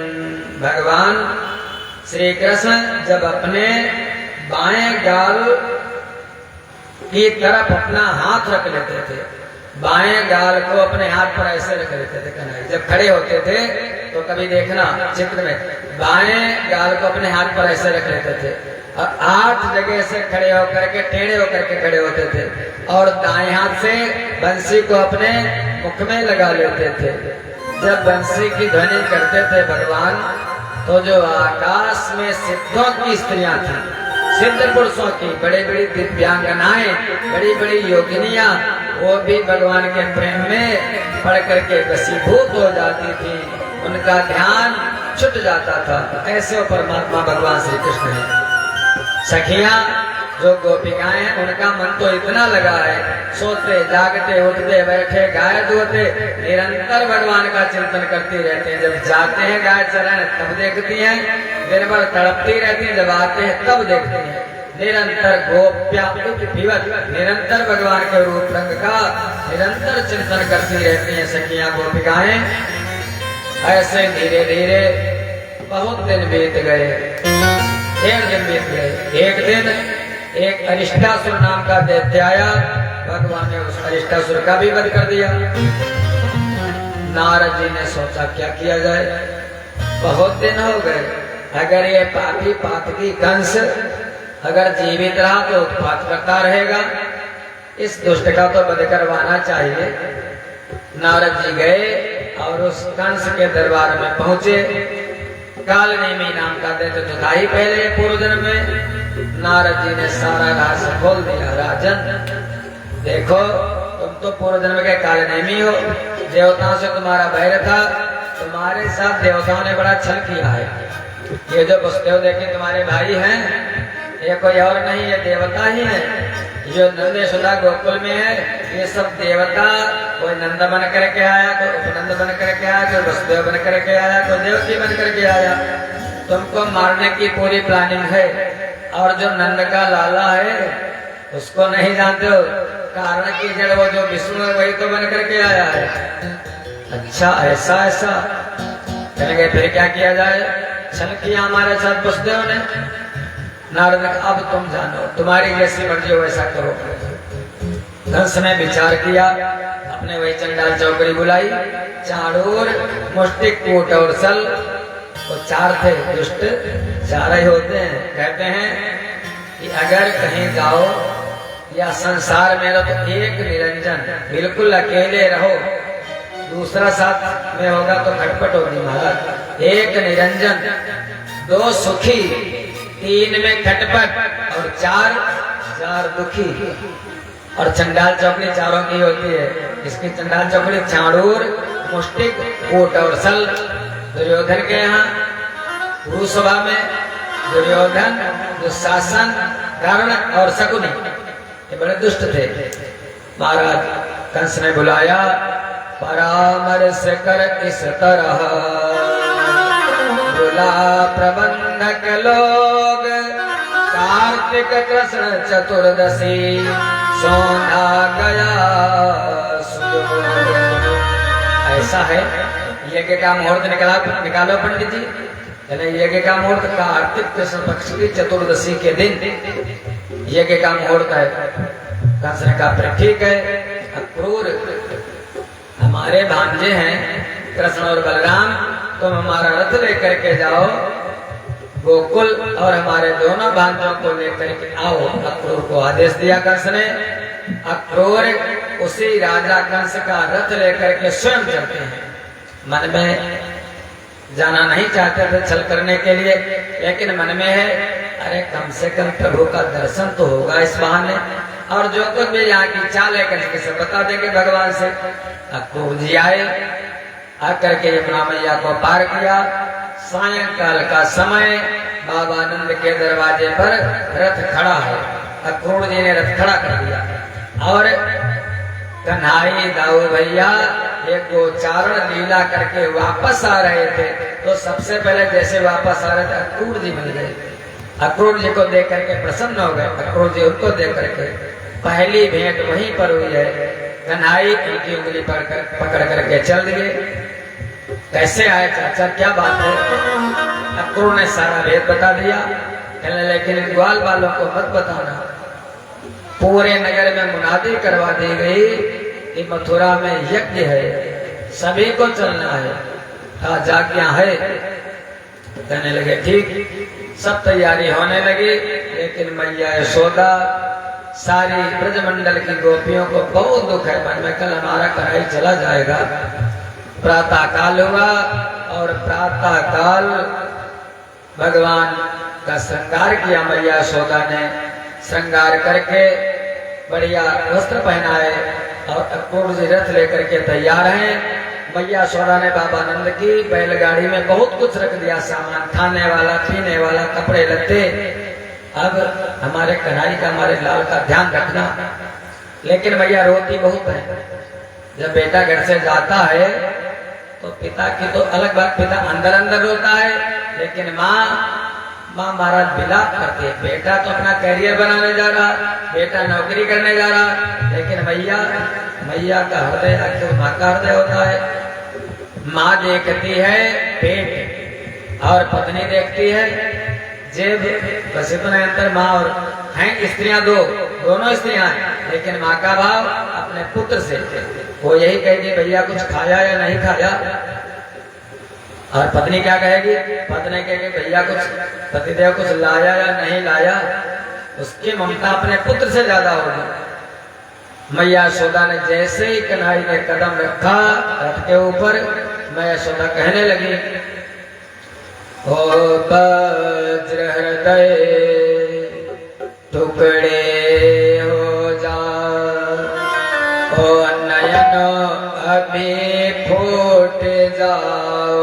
भगवान श्री कृष्ण जब अपने बाएं गाल की तरफ अपना हाथ रख लेते थे, बाएं गाल को अपने हाथ पर ऐसे रख लेते थे कन्हैया। जब खड़े होते थे तो कभी देखना चित्र में, बाएं गाल को अपने हाथ पर ऐसे रख लेते थे, और 8 जगह से खड़े होकर के टेढ़े होकर के खड़े होते थे, और दाएं हाथ से बंसी को अपने मुख में लगा लेते थे। जब बंसी की ध्वनि करते थे भगवान, तो जो आकाश में सिद्धों की स्त्रियां थी, सिद्ध पुरुषों की, बड़ी बड़ी दिव्यांगनाएं, बड़ी बड़ी योगिनियां, वो भी भगवान के प्रेम में पड़ करके वशीभूत हो जाती थी। उनका ध्यान छूट जाता था। ऐसे वो परमात्मा भगवान श्री कृष्ण है। सखियां जो गोपिकाएं हैं, उनका मन तो इतना लगा है, सोते जागते उठते बैठे गाय धोते निरंतर भगवान का चिंतन करती रहते हैं। जब जाते हैं गाय चराने तब देखती हैं, दिन भर तड़पती रहती हैं, जब आते हैं तब देखती हैं। निरंतर गोप्या विवत, निरंतर भगवान के रूप रंग का निरंतर चिंतन करती रहती हैं सखियां गोपिकाएं। ऐसे धीरे धीरे बहुत दिन बीत गए। एक दिन बीत गए। एक दिन एक अरिष्टासुर नाम का दैत्य आया। भगवान ने उस अरिष्टासुर का भी वध कर दिया। नारद जी ने सोचा क्या किया जाए, बहुत दिन हो गए। अगर ये पापी पातकी कंस अगर जीवित रहा तो उत्पात करता रहेगा, इस दुष्ट का तो वध करवाना चाहिए। नारद जी गए और उस कंस के दरबार में पहुंचे। कालनेमी नाम का दैत्य तो था ही पहले पूर्व जन्म में। नारद जी ने सारा रहस्य खोल दिया। राजन देखो, तुम तो पूर्व जन्म के कालनेमी हो, देवताओं से तुम्हारा बैर था, तुम्हारे साथ देवताओं ने बड़ा छल किया है। ये जो वसुदेव देखे तुम्हारे भाई हैं, ये कोई और नहीं, ये देवता ही है। जो नंद यशोदा गोकुल में है, ये सब देवता, कोई नंद बन करके आया, कोई उपनंद बन करके आया, कोई वसुदेव बन करके आया, कोई देवकी बन करके आया। तुमको मारने की पूरी प्लानिंग है। और जो नंद का लाला है उसको नहीं जानते हो, कारण की जड़ वो जो विष्णु है वही तो बन करके आया है। अच्छा ऐसा ऐसा कहेंगे, फिर क्या किया जाए? छल किया हमारे साथ वसुदेव ने। नारद ने अब तुम जानो, तुम्हारी जैसी मर्जी हो वैसा करो। कंस ने विचार किया, अपने वही चंडाल चौकड़ी बुलाई, चाणूर मुष्टिक कूट और सल, वो 4 थे दुष्ट, 4 ही होते हैं। कहते हैं कि अगर कहीं जाओ या संसार में रहो तो एक निरंजन, बिल्कुल अकेले रहो, दूसरा साथ में होगा तो खटपट होगी महाराज। एक निरंजन, 2 सुखी, 3 में खटपट और 4 दुखी। और चंडाल चौकड़ी 4 की होती है। इसकी चंडाल चौकड़ी चाणूर मुष्टिक कूट और सल। दुर्योधन के यहाँ गुरु सभा में दुर्योधन, दुशासन, कर्ण और शकुनी, ये बड़े दुष्ट थे महाराज। कंस ने बुलाया, परामर्श कर इस तरह बुला प्रबंधक लोग, कार्तिक कृष्ण चतुर्दशी सोना गया सुयोग। ऐसा है, यज्ञ का मुहूर्त निकालो पंडित जी। यज्ञ का मुहूर्त कार्तिक कृष्ण पक्ष की चतुर्दशी के दिन यज्ञ का मुहूर्त है। कंस ने कहा फिर ठीक है, अक्रूर हमारे भांजे हैं कृष्ण और बलराम, तुम हमारा रथ लेकर के जाओ गोकुल और हमारे दोनों भांजों को लेकर के आओ। अक्रूर को आदेश दिया कंस ने। अक्रूर उसी राजा कंस का रथ लेकर के स्वयं चलते हैं। मन में जाना नहीं चाहते थे छल करने के लिए, लेकिन मन में है अरे कम से कम प्रभु का दर्शन तो होगा इस बहाने, और जो कुछ भी यहाँ की चाल है करके सब बता देंगे भगवान से। अक्रूर जी आए, आकर के यमुना मैया को पार किया। सायंकाल का समय बाबा नंद के दरवाजे पर रथ खड़ा है। अक्रूर जी ने रथ खड़ा कर दिया और कन्हाई दाऊ भैया एक गोचारण लीला करके वापस आ रहे थे, तो सबसे पहले जैसे वापस आ रहे थे अक्रूर जी मिल गए। अक्रूर जी को देख करके प्रसन्न हो गए। अक्रूर जी उनको देख करके, पहली भेंट वहीं पर हुई है। कन्हाई उनकी उंगली पकड़ करके चल दिए। कैसे आए चाचा, क्या बात है? अक्रूर ने सारा भेद बता दिया। कहने लेकिन ग्वाल वालों को मत बताना। पूरे नगर में मुनादी करवा दी गई कि मथुरा में यज्ञ है, सभी को चलना है, आज आज्ञा है। कहने लगे ठीक। सब तैयारी होने लगी, लेकिन मैया यशोदा सारी ब्रजमंडल की गोपियों को बहुत दुख है मन में, कल हमारा कन्हई चला जाएगा। प्रातः काल हुआ और प्रातः काल भगवान का श्रृंगार किया। मैया यशोदा ने श्रृंगार करके बढ़िया वस्त्र पहनाए और अक्रूर जी रथ लेकर के तैयार हैं। मैया यशोदा ने बाबा नंद की बैलगाड़ी में बहुत कुछ रख दिया, सामान खाने वाला, पीने वाला, कपड़े लत्ते। अब हमारे कन्हई का, हमारे लाल का ध्यान रखना। लेकिन मैया रोती बहुत है। जब बेटा घर से जाता है तो पिता की तो अलग बात, पिता अंदर अंदर रोता है, लेकिन माँ महाराज विलाप करते हैं। बेटा तो अपना करियर बनाने जा रहा, बेटा नौकरी करने जा रहा, लेकिन मैया का हृदय आखिर माँ का हृदय होता है। माँ देखती है पेट और पत्नी देखती है जेब, बस इतना अंतर। माँ और हैं स्त्रियां दोनों स्त्रियां हैं, लेकिन माँ का भाव अपने पुत्र से। वो यही कहेगी भैया कुछ खाया या नहीं खाया, और पत्नी क्या कहेगी? पत्नी कहेगी भैया कुछ, पतिदेव कुछ लाया या नहीं लाया। उसकी ममता अपने पुत्र से ज्यादा होगी। मैया यशोदा ने जैसे ही कन्हई ने कदम रखा रथ के ऊपर, मैया यशोदा कहने लगी, ओ वज्र हृदय टुकड़े हो जा, ओ नयन अभी फूट जाओ।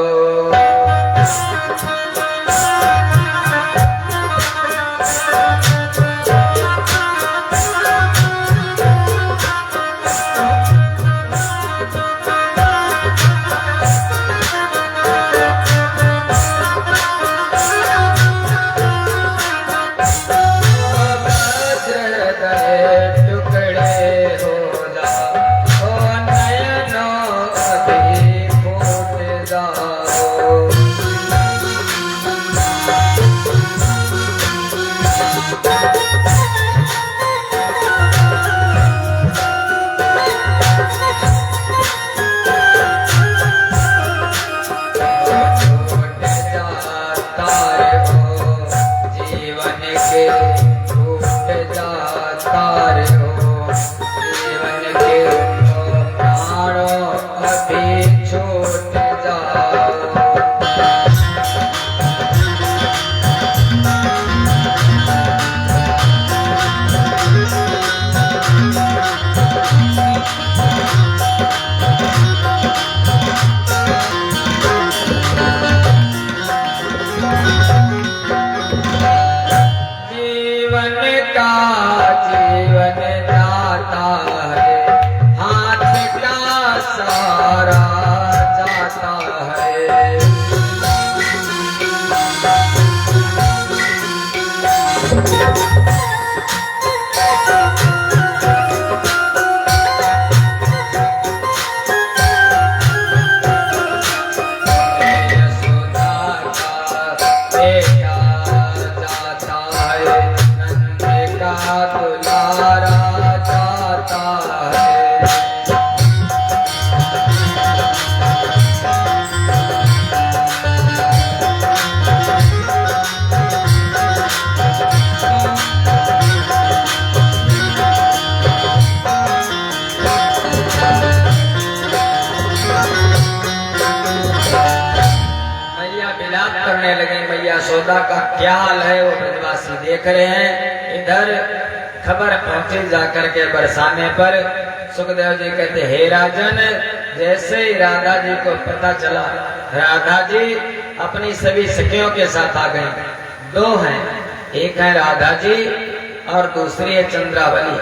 यशोदा का क्या हाल है वो ब्रजवासी देख रहे हैं। इधर खबर पहुंची जाकर के बरसाने पर सुखदेव जी कहते, हे राजन, जैसे ही राधा जी को पता चला, राधा जी अपनी सभी सखियों के साथ आ गई। दो हैं, एक है राधा जी और दूसरी है चंद्रावली।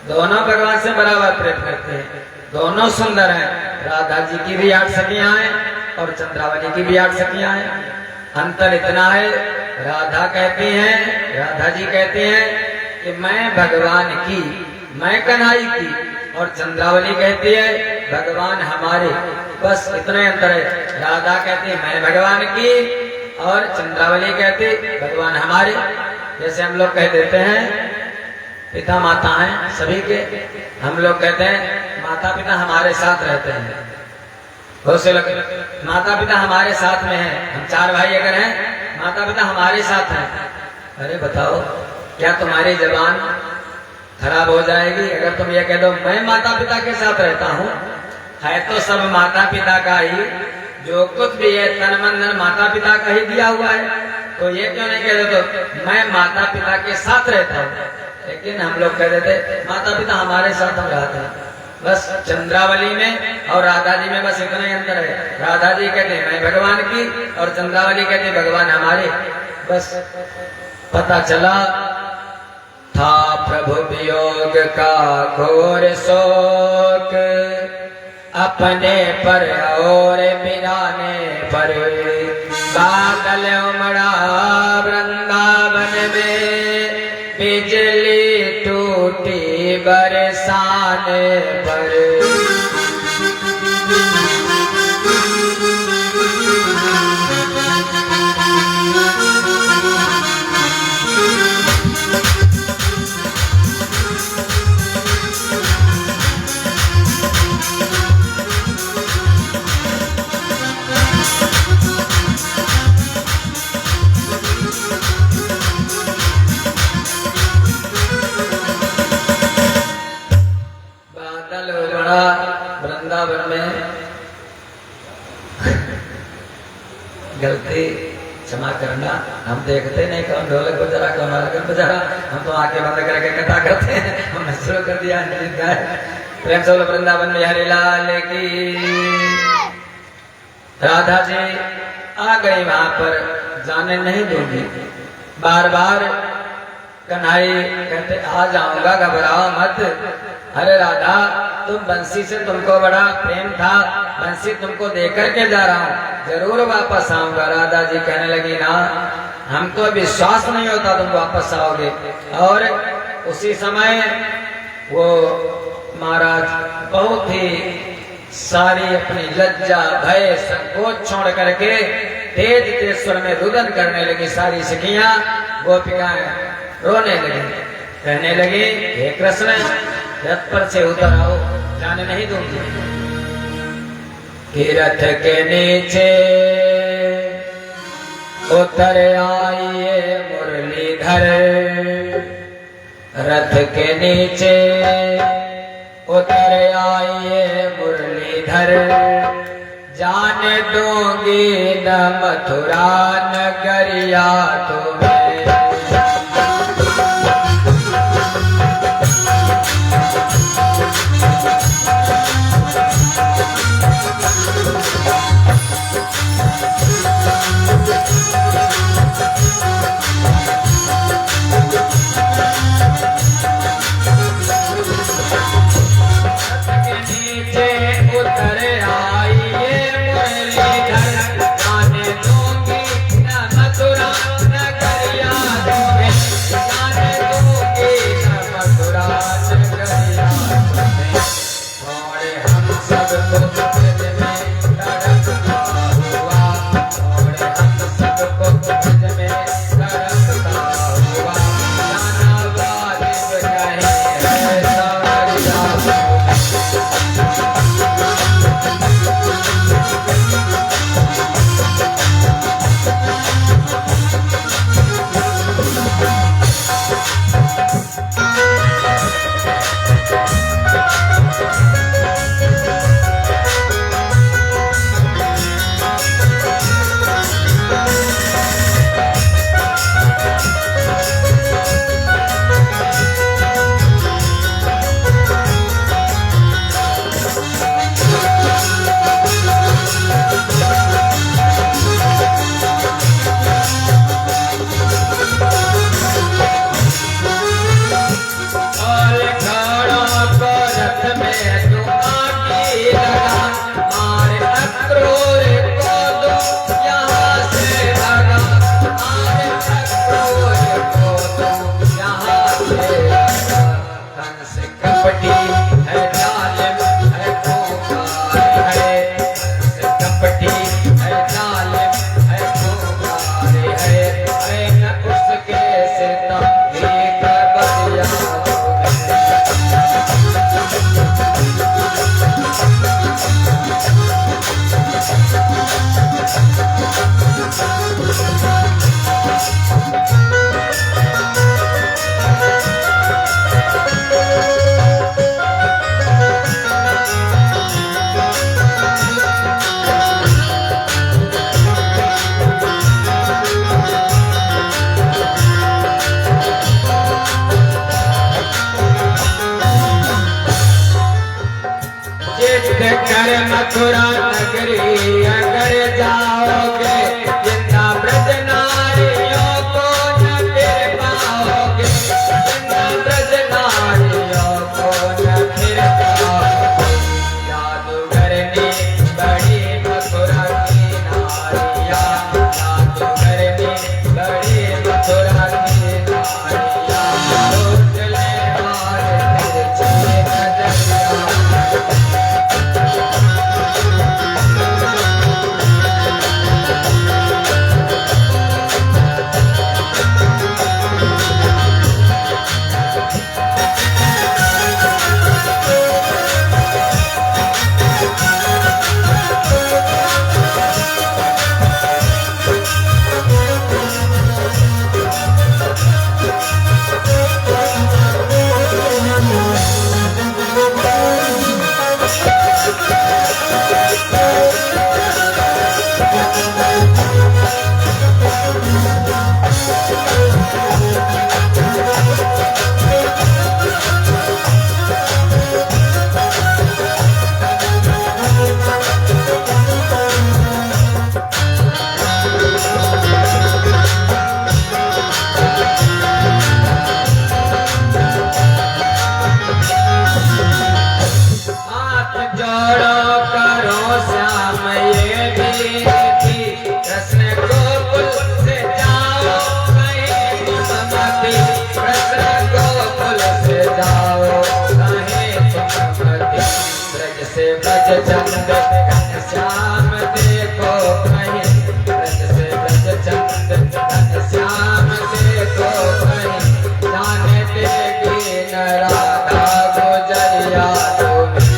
दोनों भगवान से बराबर प्रेम करते हैं, दोनों सुंदर हैं। राधा जी की भी 8 सखियां हैं और चंद्रावली की भी 8 सखियां हैं। अंतर इतना है, राधा कहती हैं, राधा जी कहती हैं कि मैं भगवान की, मैं कन्हई की, और चंद्रावली कहती है भगवान हमारे। बस इतना अंतर है। राधा कहती है मैं भगवान की और चंद्रावली कहती भगवान हमारे। जैसे हम लोग कह देते हैं पिता माता हैं सभी के, हम लोग कहते हैं माता पिता हमारे साथ रहते हैं। बहुत से लोग माता पिता हमारे साथ में हैं, हम 4 भाई अगर हैं, माता पिता हमारे साथ हैं। अरे बताओ, क्या तुम्हारी जबान खराब हो जाएगी अगर तुम ये कह दो मैं माता पिता के साथ रहता हूँ? है तो सब माता पिता का ही, जो कुछ भी है तन मन धन माता पिता का ही दिया हुआ है। तो ये क्यों नहीं कह देते मैं माता पिता के साथ रहता हूँ? लेकिन हम लोग कह देते माता पिता हमारे साथ हम रहते हैं। बस चंद्रावली में और राधा जी में बस इतना ही अंतर है। राधा जी कहते मैं भगवान की और चंद्रावली कहते भगवान हमारे। बस पता चला था प्रभु वियोग का घोर शोक, अपने पर और बिराने पर। बादल उमड़ा वृंदावन में, बिजली टूटी बरसाने पर। वृंदावन में गलती क्षमा करना, हम देखते नहीं कौन ढोलक बजा रहा कौन मारकन बजा रहा, हम तो आंखें बंद करके कथा करते हैं। हमने शुरू कर दिया प्रेम से वृंदावन में हरि लाल की। राधा जी आ गई वहां पर, जाने नहीं दूंगी। बार बार कन्हई कहते आ जाऊंगा, घबराओ मत। अरे राधा, तुम बंसी से तुमको बड़ा प्रेम था, बंसी तुमको देकर के जा रहा हूँ, जरूर वापस आऊंगा। राधा जी कहने लगी ना, हमको विश्वास नहीं होता तुम वापस आओगे। और उसी समय वो महाराज बहुत ही सारी अपनी लज्जा भय संकोच छोड़ करके तेज तेज स्वर में रुदन करने लगी। सारी सखियां गोपिकाएं रोने लगी, कहने लगी हे कृष्ण, रथ पर से उतर आओ, जाने नहीं दूंगी। कि रथ के नीचे उतर आइए मुरलीधर, रथ के नीचे उतर आइए मुरलीधर। जाने दूंगी न मथुरा नगरिया तुम्हें। Nagari तू आगे लगा, मारे अक्रोर को दो यहाँ से भगा, मारे अक्रोर को दो यहाँ से भगा। कंस कपटी है जालिम है खूंखार है, कंस कपटी है जालिम है खूंखार है, न उसके सितम भी खबर याद कर मथुरा नगरी अगर जाओगे, जिंदा ब्रज नारियों को न फिर पाओगे, जिंदा ब्रज नारियों को न फिर पाओगे। जादूगर ने बड़ी मथुरा की नारिया, जादूगर ने बड़ी मथुरा की नारिया, लूट ले मार तिरछी नजरिया। ब्रज चंद घनश्याम देखो कहीं, ब्रज से ब्रज चंद घनश्याम देखो कहीं, जाने देगी न राधा गुजरिया तुम्हें।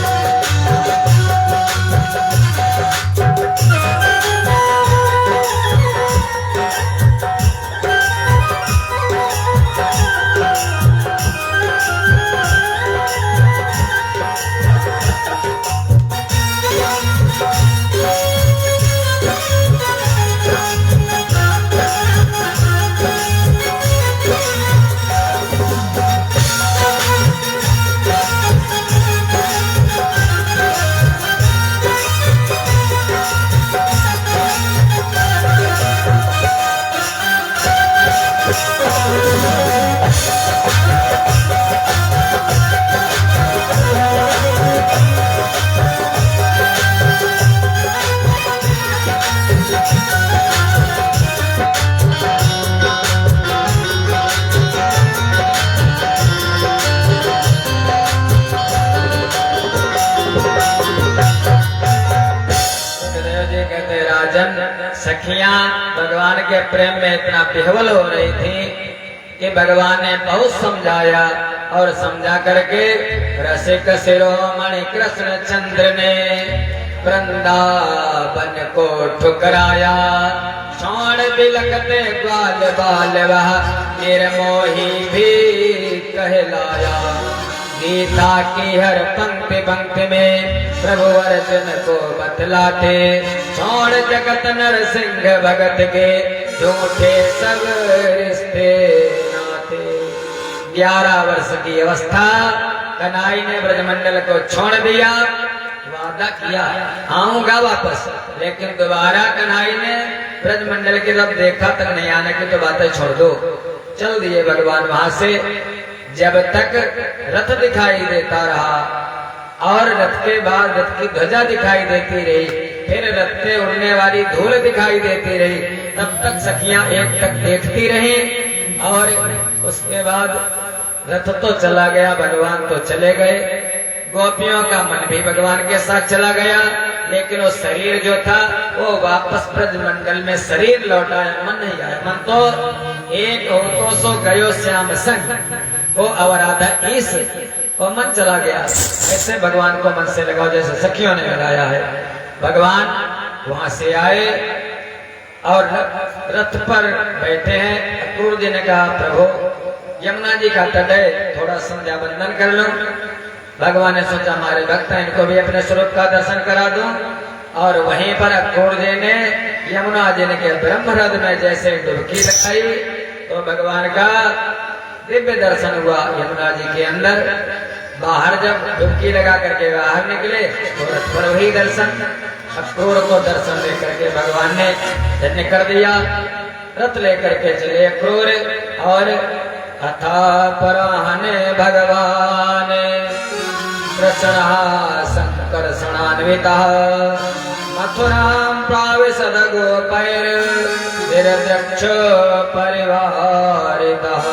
सखियां भगवान के प्रेम में इतना विह्वल हो रही थी कि भगवान ने बहुत समझाया और समझा करके रसिक शिरोमणि कृष्ण चंद्र ने वृंदावन को ठुकराया। छोड़ बिलकते ग्वाल बाल वह निर्मोही भी कहलाया। गीता की हर पंक्ति पंक्ति में प्रभु अर्जुन को बतलाते, छोड़ जगत नरसिंह भगत के झूठे सब रिश्ते नाते। 11 वर्ष की अवस्था कन्हई ने ब्रजमंडल को छोड़ दिया, वादा किया आऊंगा वापस, लेकिन दोबारा कन्हई ने ब्रजमंडल की जब देखा तक नहीं आने की तो बातें छोड़ दो। चल दिए भगवान वहां से। जब तक रथ दिखाई देता रहा और रथ के बाद रथ की ध्वजा दिखाई देती रही, फिर रथ से उड़ने वाली धूल दिखाई देती रही। तब तक सखियां एक टक देखती रही और उसके बाद रथ तो चला गया, भगवान तो चले गए, गोपियों का मन भी भगवान के साथ चला गया, लेकिन वो शरीर जो था वो वापस ब्रजमंडल में शरीर लौटा है, मन नहीं आया। मन तो एक हो तो सो गयो श्याम संग, वो अवराधा ईस, वो मन चला गया। ऐसे भगवान को मन से लगाओ जैसे सखियों ने लगाया है। भगवान वहां से आए और रथ पर बैठे हैं। अक्रूर जी ने कहा प्रभु यमुना जी का तट है, थोड़ा संध्या बंदन कर लो। भगवान ने सोचा हमारे भक्त हैं, इनको भी अपने स्वरूप का दर्शन करा दूं। और वहीं पर अक्रूर जी ने यमुना जी के ब्रह्मरथ में जैसे डुबकी लगाई तो भगवान का दिव्य दर्शन हुआ। यमुना जी के अंदर बाहर जब डुबकी लगा करके बाहर निकले तो रथ पर वही दर्शन, अक्रूर को दर्शन लेकर के भगवान ने धन्य कर दिया। रथ लेकर के चले अक्रूर और अथा पराहने भगवान कृष्ण शंकर सणान्विता मथुरां प्राविशद गोपैर विरद्रक्ष परिवारितः।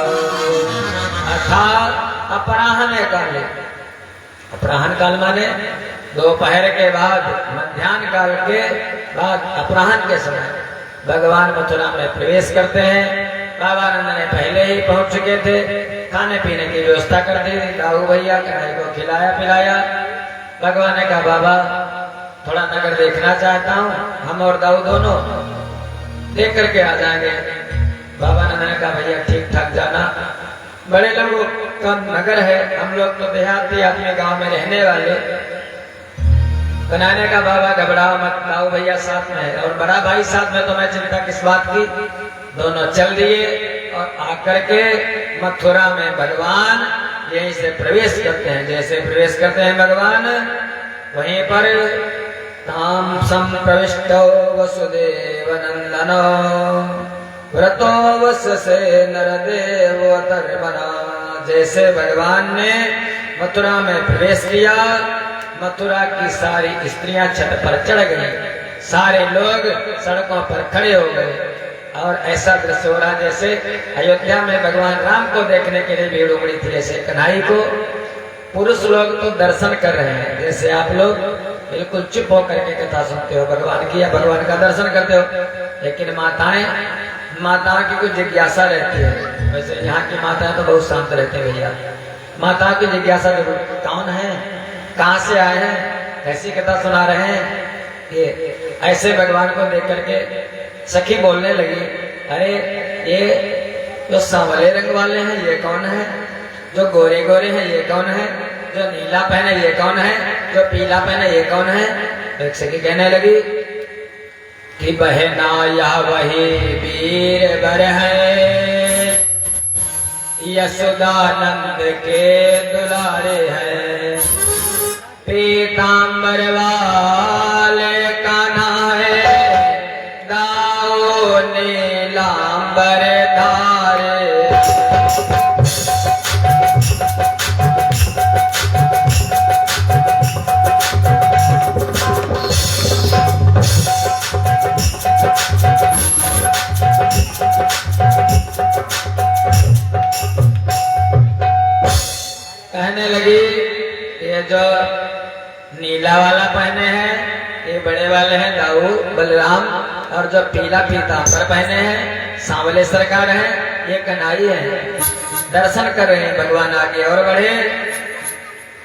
अर्थात अपराह्न काले, अपराह्न काल माने दोपहर के बाद, मध्याह्न काल के बाद अपराह्न के समय भगवान मथुरा में प्रवेश करते हैं। बाबा नंद ने पहले ही पहुंच चुके थे, खाने पीने की व्यवस्था कर दी। दाऊ भैया कन्हैया को खिलाया पिलाया। भगवान ने कहा बाबा थोड़ा नगर देखना चाहता हूँ, हम और दाऊ दोनों देख करके आ जाएंगे। बाबा नंद ने कहा भैया ठीक ठाक जाना, बड़े लोगों का नगर है, हम लोग तो देहाती आदमी गांव में रहने वाले। कन्हैया का बाबा घबराओ मत, दाऊ भैया साथ में है और बड़ा भाई साथ में, तो मैं चिंता किस बात की। दोनों चल दिए और आकर के मथुरा में भगवान यहीं से प्रवेश करते हैं। जैसे प्रवेश करते हैं भगवान, वहीं पर ताम संप्रविष्टो वसुदेव नंदनो व्रतो वससे नरदेवोतर्पणा। जैसे भगवान ने मथुरा में प्रवेश किया, मथुरा की सारी स्त्रियां छत पर चढ़ गई, सारे लोग सड़कों पर खड़े हो गए और ऐसा दृश्य हो रहा जैसे अयोध्या में भगवान राम को देखने के लिए भीड़ उमड़ी थी। ऐसे कन्हैया को पुरुष लोग तो दर्शन कर रहे हैं, जैसे आप लोग बिल्कुल चुप होकर के कथा सुनते हो भगवान की या भगवान का दर्शन करते हो, लेकिन माताओं की कुछ जिज्ञासा रहती है। वैसे यहाँ की माताएं तो बहुत शांत रहती है भैया, माताओं की जिज्ञासा जरूर, कौन है, कहाँ से आए हैं, कैसी कथा सुना रहे हैं। ये ऐसे भगवान को देख करके सखी बोलने लगी, अरे ये जो सांवले रंग वाले हैं ये कौन है, जो गोरे गोरे हैं ये कौन है, जो नीला पहने ये कौन है, जो पीला पहने ये कौन है। एक सखी कहने लगी कि बहना या वही वीर बर है, यशोदानंद के दुलारे हैं, पीतांबर वाले कान्हा है, दाओ नीलांबर धारे। कहने लगी ये जो नीला वाला पहने हैं ये बड़े वाले हैं दाऊ बलराम, और जो पीला पीतांबर पहने हैं सांवले सरकार हैं ये कन्हैया है। दर्शन कर रहे हैं भगवान। आगे और बढ़े,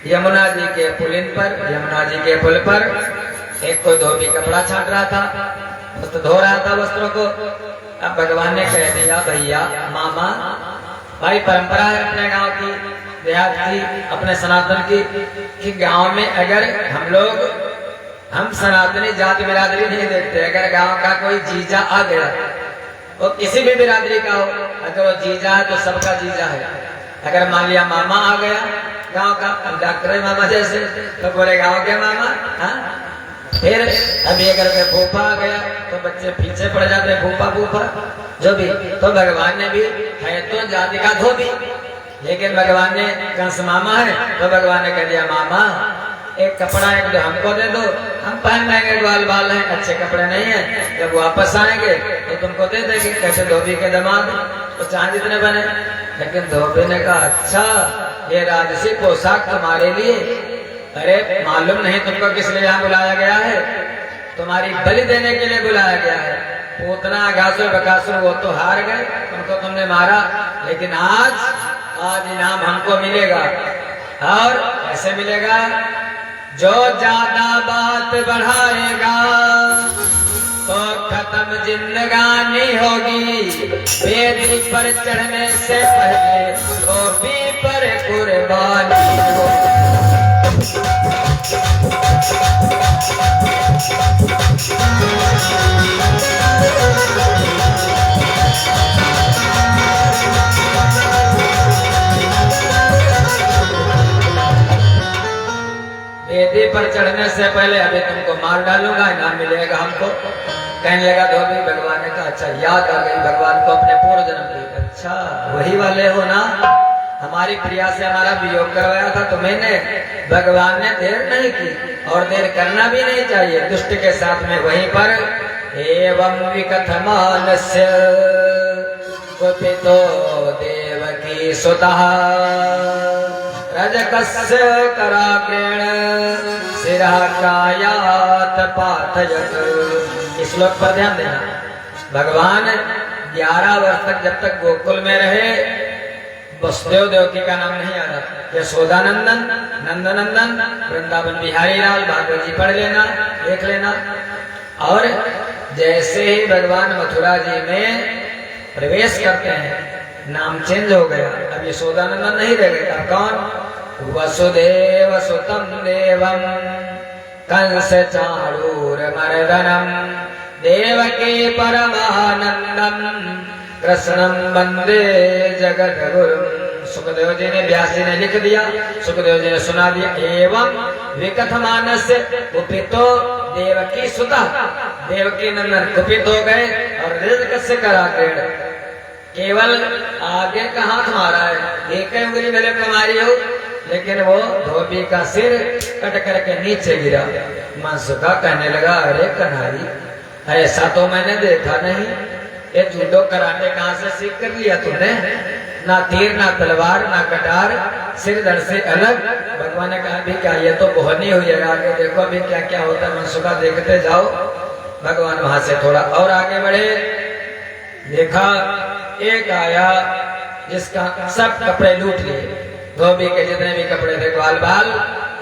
यमुना जी के पुलिन पर, यमुना जी के पुल पर एक कोई धोबी कपड़ा छाट रहा था, वस्त्र धो रहा था वस्त्रों को। अब भगवान ने कह दिया भैया मामा, भाई परंपरा है अपने गांव की, देहात की, अपने सनातन की, कि गांव में अगर हम सनातनी जाति बिरादरी नहीं देखते, अगर गांव का कोई जीजा आ गया, वो किसी भी बिरादरी का हो, अगर वो जीजा है तो सबका जीजा है। अगर मान लिया मामा आ गया गांव का, डॉक्टर मामा जैसे, तो पूरे गांव के मामा। हाँ, फिर अभी अगर फूफा आ गया तो बच्चे पीछे पड़ जाते, फूफा फूफा जो भी। तो भगवान ने भी है तो जाति का धोबी, लेकिन भगवान ने कंस मामा है तो भगवान ने कह दिया मामा एक कपड़ा एक दो हमको दे दो, हम पहन लेंगे, ग्वाल बाल हैं, अच्छे कपड़े नहीं है, जब वापस आएंगे तो तुमको दे देंगे। कैसे धोबी के दामाद तो चांद जितने बने। लेकिन धोबी ने कहा अच्छा ये राजसी पोशाक तुम्हारे लिए, अरे मालूम नहीं तुमको किस लिए यहाँ बुलाया गया है, तुम्हारी बलि देने के लिए बुलाया गया है। पूतना घासुर बकासुर वो तो हार गए, उनको तुमने मारा, लेकिन आज इनाम हमको मिलेगा। और ऐसे मिलेगा, जो ज्यादा बात बढ़ाएगा तो खत्म जिंदगानी होगी, वेदी पर चढ़ने से पहले धोबी पर कुर्बानी होगी। वेदी पर चढ़ने से पहले अभी तुमको मार डालूंगा, इनाम मिलेगा हमको। कहने लगा धोबी। भगवान ने कहा अच्छा याद आ गई भगवान को अपने पूर्व जन्म की। अच्छा वही वाले हो ना, हमारी प्रिया से हमारा वियोग करवाया था तुम्हें। भगवान ने देर नहीं की और देर करना भी नहीं चाहिए। दुष्ट के साथ में वहीं पर एवं विकथमानस्य कुपितो देवकी सुतः रजकस्य कराग्रेण सिरः कायात् पाथयत्। इस श्लोक पर ध्यान देना। भगवान 11 वर्ष तक जब तक गोकुल में रहे, वसुदेव देवकी का नाम नहीं आ रहा। यशोदानंदन, नंदनंदन, वृंदावन बिहारी लाल, भागवत जी पढ़ लेना, देख लेना। और जैसे ही भगवान मथुरा जी में प्रवेश करते हैं, नाम चेंज हो गया। अब यशोदानंदन नहीं रह गया। कौन? वसुदेव सुतम देवम कंस चाणूरमर्दनम देवकी परमानंदम कृष्णम वंदे जगद्गुरुम। सुखदेव जी ने, व्यास जी ने लिख दिया, सुखदेव जी ने सुना दिया। एवं विकथमानस्य कुपितो देवकी सुता, देवकी नंदन कुपित हो गए और रजकस्य कराग्रेण, केवल आगे का हाथ मारा है, एक उंगली मेरे तुम्हारी हो, लेकिन वो धोबी का सिर कट करके नीचे गिरा। मनसुखा कहने लगा अरे कन्हैया, ऐसा तो मैंने देखा नहीं। ये जूडो कराटे कहाँ से सीख कर लिया तूने? ना तीर, ना तलवार, ना कटार, सिर धड़ से अलग। भगवान ने कहा भी क्या ये तो बोहनी हुई है, आगे देखो अभी क्या क्या होता है। मनसुखा देखते जाओ। भगवान वहां से थोड़ा और आगे बढ़े, देखा एक आया जिसका सब कपड़े लूट लिए। धोबी के जितने भी कपड़े थे ग्वाल बाल,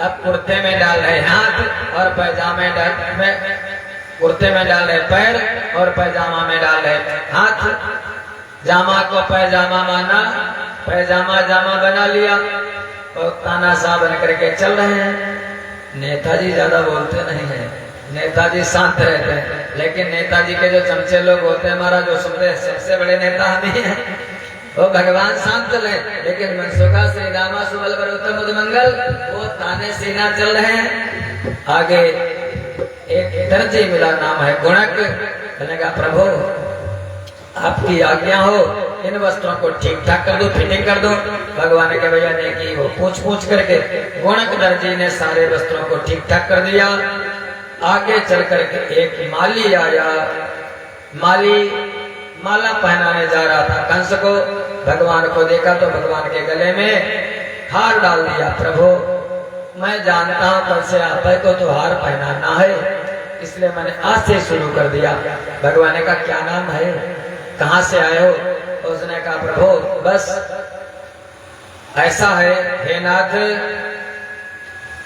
अब कुर्ते में डाल रहे हाथ और पैजामे में, कुर्ते में डाल रहे पैर और पैजामा में डाल रहे हाथ। जामा को पैजामा माना, पैजामा जामा बना लिया और तानाशाह बन करके चल रहे हैं। नेताजी ज्यादा बोलते नहीं है, नेताजी शांत रहते हैं, लेकिन नेताजी के जो चमचे लोग होते हैं, हमारा जो सबसे बड़े नेता हम ही हैं, वो भगवान शांत चले। लेकिन मनसुखा श्री रामा सुबल बरोत्तम उदमंगल वो ताने सीना चल रहे हैं। आगे एक दर्जी मिला, नाम है गुणक। कहेगा प्रभु आपकी आज्ञा हो, इन वस्त्रों को ठीक ठाक कर दो, फिटिंग कर दो। भगवान के भैया ने की वो पूछ करके गुणक दर्जी ने सारे वस्त्रों को ठीक ठाक कर दिया। आगे चल करके एक माली आया, माली माला पहनाने जा रहा था कंस को। भगवान को देखा तो भगवान के गले में हार डाल दिया। प्रभु मैं जानता हूं कल से आप को तो हार पहनाना है, इसलिए मैंने आज से शुरू कर दिया। भगवान ने कहा क्या नाम है, कहां से आए हो? उसने कहा प्रभु बस ऐसा है हे नाथ,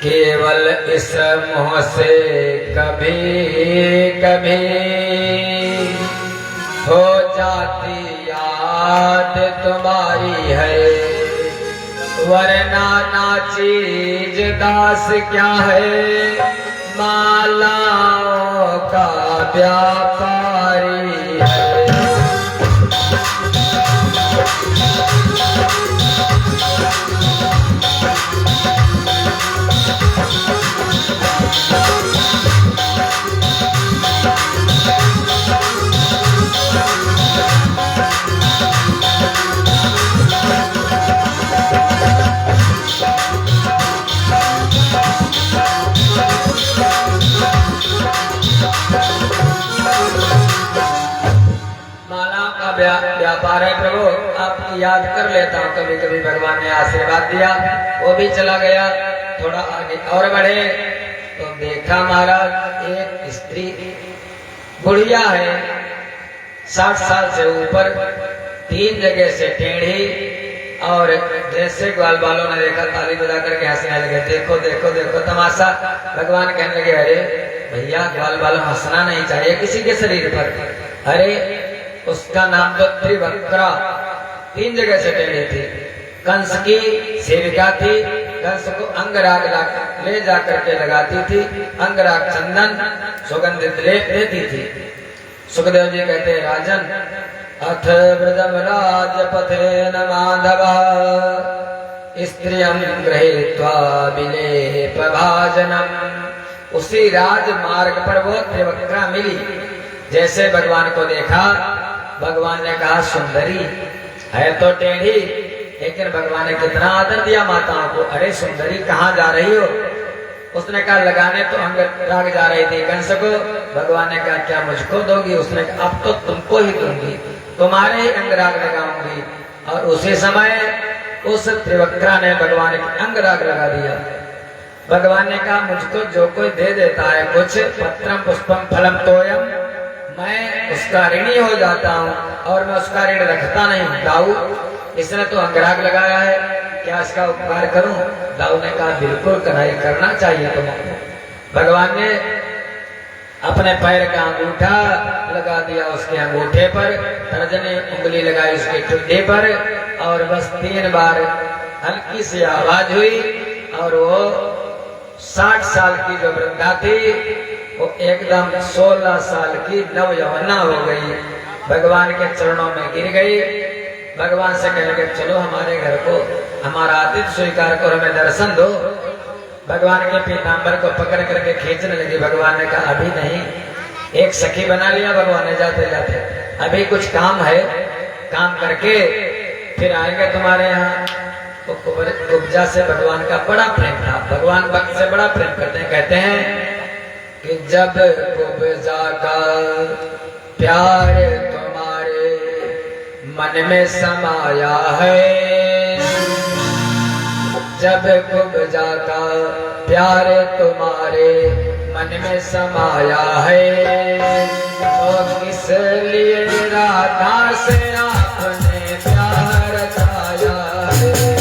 केवल इस मोह से कभी कभी हो जाती याद तुम्हारी है, वरना ना चीज दास क्या है, मालाओं का व्यापारी है। व्यापार है प्रभु, आपकी याद कर लेता हूँ। कभी कभी भगवान ने आशीर्वाद दिया, वो भी चला गया। थोड़ा आगे और बढ़े तो देखा महाराज एक स्त्री बुढ़िया है, 60 साल से ऊपर, 3 जगह से टेढ़ी, और जैसे ग्वाल बालों ने देखा ताली बजा करके हंसने लगे। देखो देखो देखो तमाशा। भगवान कहने लगे अरे भैया ग्वाल बालों हंसना नहीं चाहिए किसी के शरीर पर। अरे उसका नाम तो त्रिवक्रा, 3 जगह से टेढ़ी थी। कंस की सेविका थी, कंस को अंगराग ले जा करके लगाती थी, अंगराग चंदन सुगंधित लेप देती थी। सुखदेव जी कहते हैं राजन अथ व्रजम राजपथेन माधव स्त्रियं गृहीत्वा विलेप भाजनम। उसी राजमार्ग पर वो त्रिवक्रा मिली। जैसे भगवान को देखा, भगवान ने कहा सुंदरी है तो टेढ़ी, लेकिन भगवान ने कितना आदर दिया माताओं को। अरे सुंदरी कहाँ जा रही हो? उसने कहा लगाने तो अंग राग जा रही थी कंस को। भगवान ने कहा क्या मुझको दोगी? उसने कहा अब तो तुमको ही दूंगी, तुम्हारे ही अंगराग लगाऊंगी। और उसी समय उस त्रिवक्रा ने भगवान के अंगराग लगा दिया। भगवान ने कहा मुझको जो कोई दे देता है कुछ, पत्रम पुष्पम फलम तोयम, मैं उसका ऋणी हो जाता हूँ और मैं उसका ऋण रखता नहीं हूँ। दाऊ इसने तो अंगराग लगाया है, क्या इसका उपकार करूं? दाऊ ने कहा बिल्कुल कन्हैया करना चाहिए तुमको। भगवान ने अपने पैर का अंगूठा लगा दिया उसके अंगूठे पर, तर्जनी उंगली लगाई उसके ठुड्डे पर, और बस 3 बार हल्की सी आवाज हुई और वो 60 साल की जो वृद्धा थी वो एकदम 16 साल की नवयौवना हो गई। भगवान के चरणों में गिर गई। भगवान से कहने लगे चलो हमारे घर को, हमारा आतिथ्य स्वीकार करो, हमें दर्शन दो। भगवान के पीताम्बर को पकड़ करके खींचने लगी। भगवान ने कहा अभी नहीं, एक सखी बना लिया भगवान ने जाते जाते, अभी कुछ काम है, काम करके फिर आएंगे तुम्हारे यहाँ। तो कुब्जा से भगवान का बड़ा प्रेम था, भगवान भक्त से बड़ा प्रेम करते हैं। कहते हैं कि जब कुब्जा का प्यार तुम्हारे मन में समाया है, जब कुब्जा का प्यार तुम्हारे मन में समाया है, तो किस लिए राधा से आपने प्यार खाया है।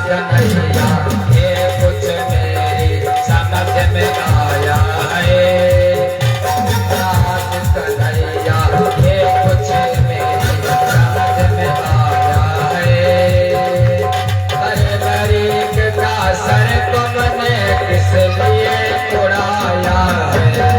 कन्हैया ये कुछ मेरी समझ में आया है। नाथ कन्हैया ये कुछ मेरी समझ में आया है। हर बरीक का सर तुमने किस लिए उड़ाया है।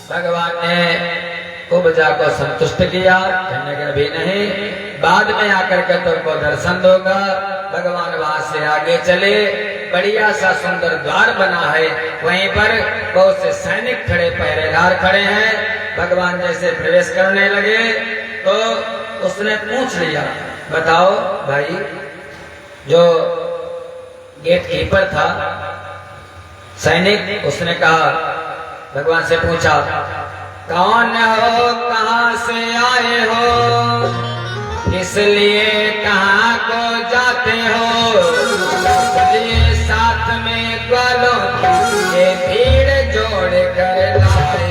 भगवान ने कुब्जा को संतुष्ट किया, कहने के भी नहीं, बाद में आकर के तुमको दर्शन दूंगा। भगवान वहां से आगे चले, बढ़िया सा सुंदर द्वार बना है, वहीं पर बहुत से सैनिक खड़े, पहरेदार खड़े हैं। भगवान जैसे प्रवेश करने लगे तो उसने पूछ लिया, बताओ भाई, जो गेट कीपर था सैनिक, उसने कहा, भगवान से पूछा, कौन हो, कहाँ से आए हो, इसलिए कहाँ को जाते हो। इसलिए साथ में ग्वालों की ये भीड़ जोड़ कर लाए।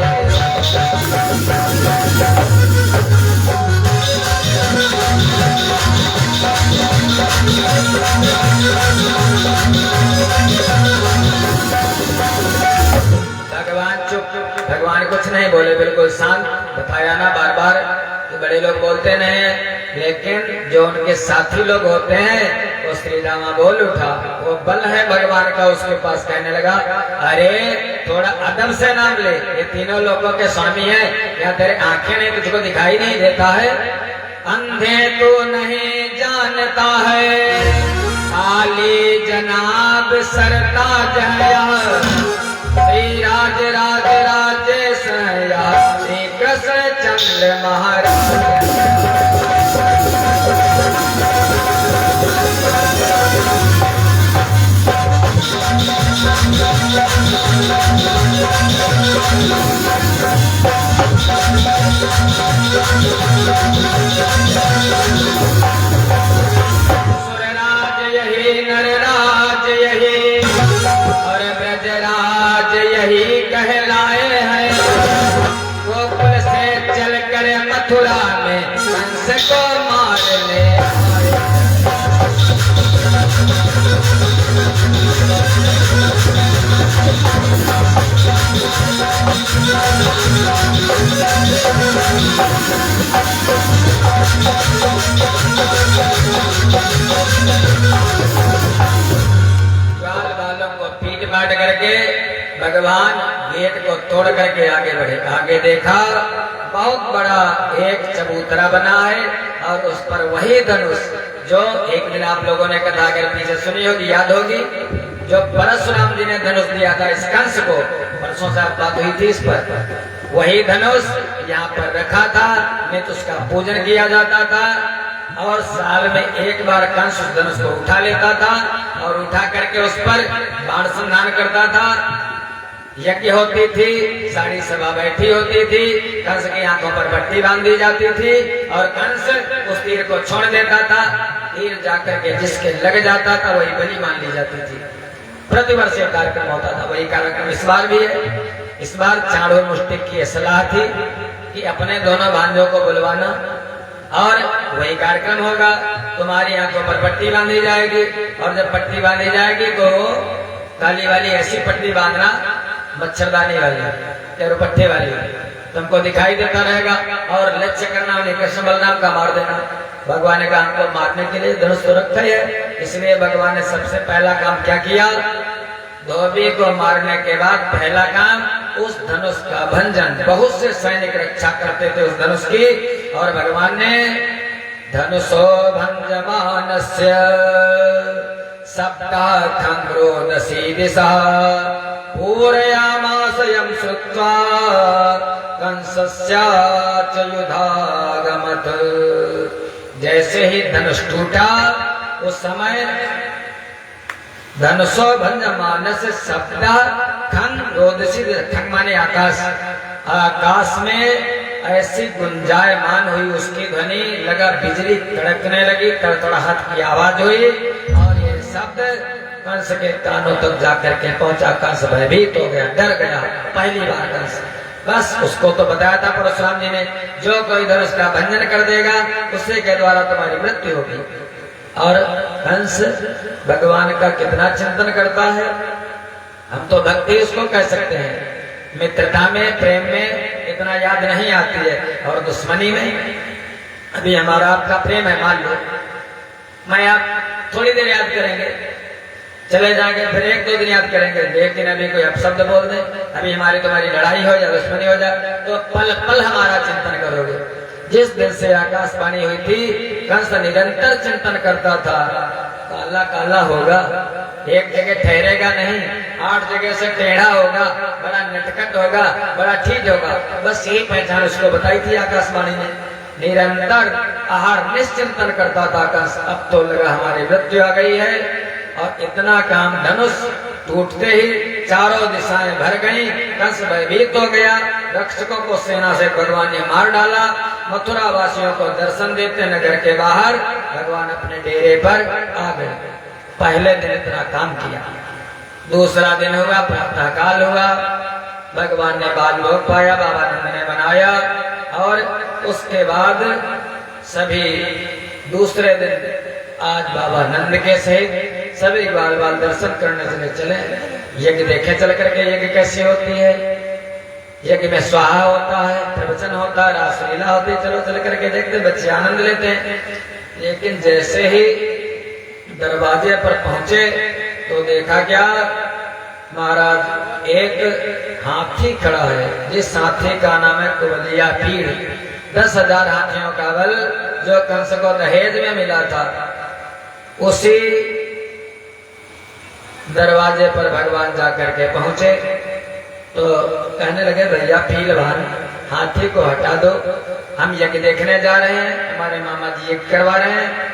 भगवान चुप, भगवान कुछ नहीं बोले, बिल्कुल शांत। बताया ना बार बार कि बड़े लोग बोलते नहीं, लेकिन जो उनके साथी लोग होते हैं वो श्री रामा बोल उठा, वो बल है भगवान का उसके पास। कहने लगा, अरे थोड़ा अदब से नाम ले, ये तीनों लोगों के स्वामी है, क्या तेरे आंखें नहीं, तुझको दिखाई नहीं देता है। अंधे तो नहीं जानता है, आली जनाब सरताज है। श्री राज राज राजेश श्री कृष्ण चंद्र महाराज। सुरराज यही, नरराज यही और ब्रजराज यही कहलाए हैं। गोकुल से चलकर मथुरा में कंस को मारने आए। पाट करके भगवान गेट को तोड़ करके आगे बढ़े। आगे देखा बहुत बड़ा एक चबूतरा बना है और उस पर वही धनुष जो एक दिन आप लोगों ने कथा अगर पीछे सुनी होगी, याद होगी, जो परशुराम जी ने धनुष दिया था इस कंस को, परसों से आप बात हुई थी इस पर। वही धनुष यहाँ पर रखा था, नित्य उसका पूजन किया जाता था और साल में एक बार कंस उस धनुष को उठा लेता था और उठा करके उस पर बाण संधान करता था। यज्ञ होती थी, सारी सभा बैठी होती थी, कंस की आंखों पर पट्टी बांध दी जाती थी और कंस उस तीर को छोड़ देता था। तीर जाकर के जिसके लग जाता था वही बलि मान ली जाती थी। प्रतिवर्ष एक कार्यक्रम होता था, वही कार्यक्रम इस बार भी है। इस बार चाणूर मुष्टिक की सलाह थी कि अपने दोनों भांजों को बुलवाना और वही कार्यक्रम होगा। तुम्हारी आंखों पर पट्टी बांधी जाएगी और जब पट्टी बांधी जाएगी तो काली वाली ऐसी पट्टी बांधना, मच्छरदानी वाली या रुपट्टे वाली, तुमको दिखाई देता रहेगा और लक्ष्य करना उन्हें कृष्ण बलराम का मार देना। भगवान ने कहा हमको मारने के लिए धनुष तो रखा है, इसलिए भगवान ने सबसे पहला काम क्या किया, धोबी को मारने के बाद पहला काम उस धनुष का भंजन। बहुत से सैनिक रक्षा करते थे उस धनुष की और भगवान ने धनुषो भंजमानस्य सप्ताहं रोदसी दिशा पूरयामास यं श्रुत्वा कंसस्य च युधागमत्। जैसे ही धनुष टूटा उस समय धनुषो भंजमानस्य सप्ताहं रोदसी, खंग माने आकाश, आकाश में ऐसी गुंजायमान हुई उसकी ध्वनि, लगा बिजली कड़कने लगी, तड़तड़ाहट की आवाज हुई और ये शब्द कंस के कानों तक जाकर के पहुंचा। कंस भयभीत हो गया, डर गया। पहली बार कंस, बस उसको तो बताया था परशुराम जी ने, जो कोई धनुष का भंजन कर देगा उसी के द्वारा तुम्हारी मृत्यु होगी। और कंस भगवान का कितना चिंतन करता है, हम तो भक्ति उसको कह सकते हैं। मित्रता में, प्रेम में इतना याद नहीं आती है, और दुश्मनी में, अभी हमारा आपका प्रेम है, मान लो मैं आप थोड़ी देर याद करेंगे, चले जाएंगे, फिर 1-2 दिन याद करेंगे, लेकिन अभी कोई अपशब्द बोल दे, अभी हमारी तुम्हारी लड़ाई हो जाए, दुश्मनी हो जाए, तो पल पल हमारा चिंतन करोगे। जिस दिन से आकाशवाणी हुई थी, कंस निरंतर चिंतन करता था, काला काला होगा, एक जगह ठहरेगा नहीं, 8 जगह से टेढ़ा होगा, बड़ा नटखट होगा, बड़ा ठीक होगा, बस यही पहचान उसको बताई थी आकाशवाणी ने। निरंतर आहार निश्चिंतन करता था कंस। अब तो लगा हमारी मृत्यु आ गई है, और इतना काम, धनुष टूटते ही चारों दिशाएं भर गई, कंस भयभीत हो गया। रक्षकों को सेना से भगवान ने मार डाला। मथुरा वासियों को दर्शन देते नगर के बाहर भगवान अपने डेरे पर आ गए। पहले दिन इतना काम किया, दूसरा दिन हुआ, प्रातः काल हुआ, भगवान ने बाल भोग पाया, बाबा नंद ने बनाया, और उसके बाद सभी दूसरे दिन आज बाबा नंद के सहित सभी बाल बाल दर्शन करने के लिए चले। यज्ञ देखे चल करके यज्ञ कैसी होती है, यज्ञ में स्वाहा होता है, प्रवचन होता है, रासलीला होती है, चलो चल करके देखते, बच्चे आनंद लेते हैं। लेकिन जैसे ही दरवाजे पर पहुंचे तो देखा क्या, महाराज एक हाथी खड़ा है, जिस हाथी का नाम है कुबलिया पीड़। 10,000 हाथियों का बल जो कंस को दहेज में मिला था, उसी दरवाजे पर भगवान जाकर के पहुंचे तो कहने लगे, भैया पीलवान हाथी को हटा दो, हम यज्ञ देखने जा रहे हैं, हमारे मामा जी यज्ञ करवा रहे हैं।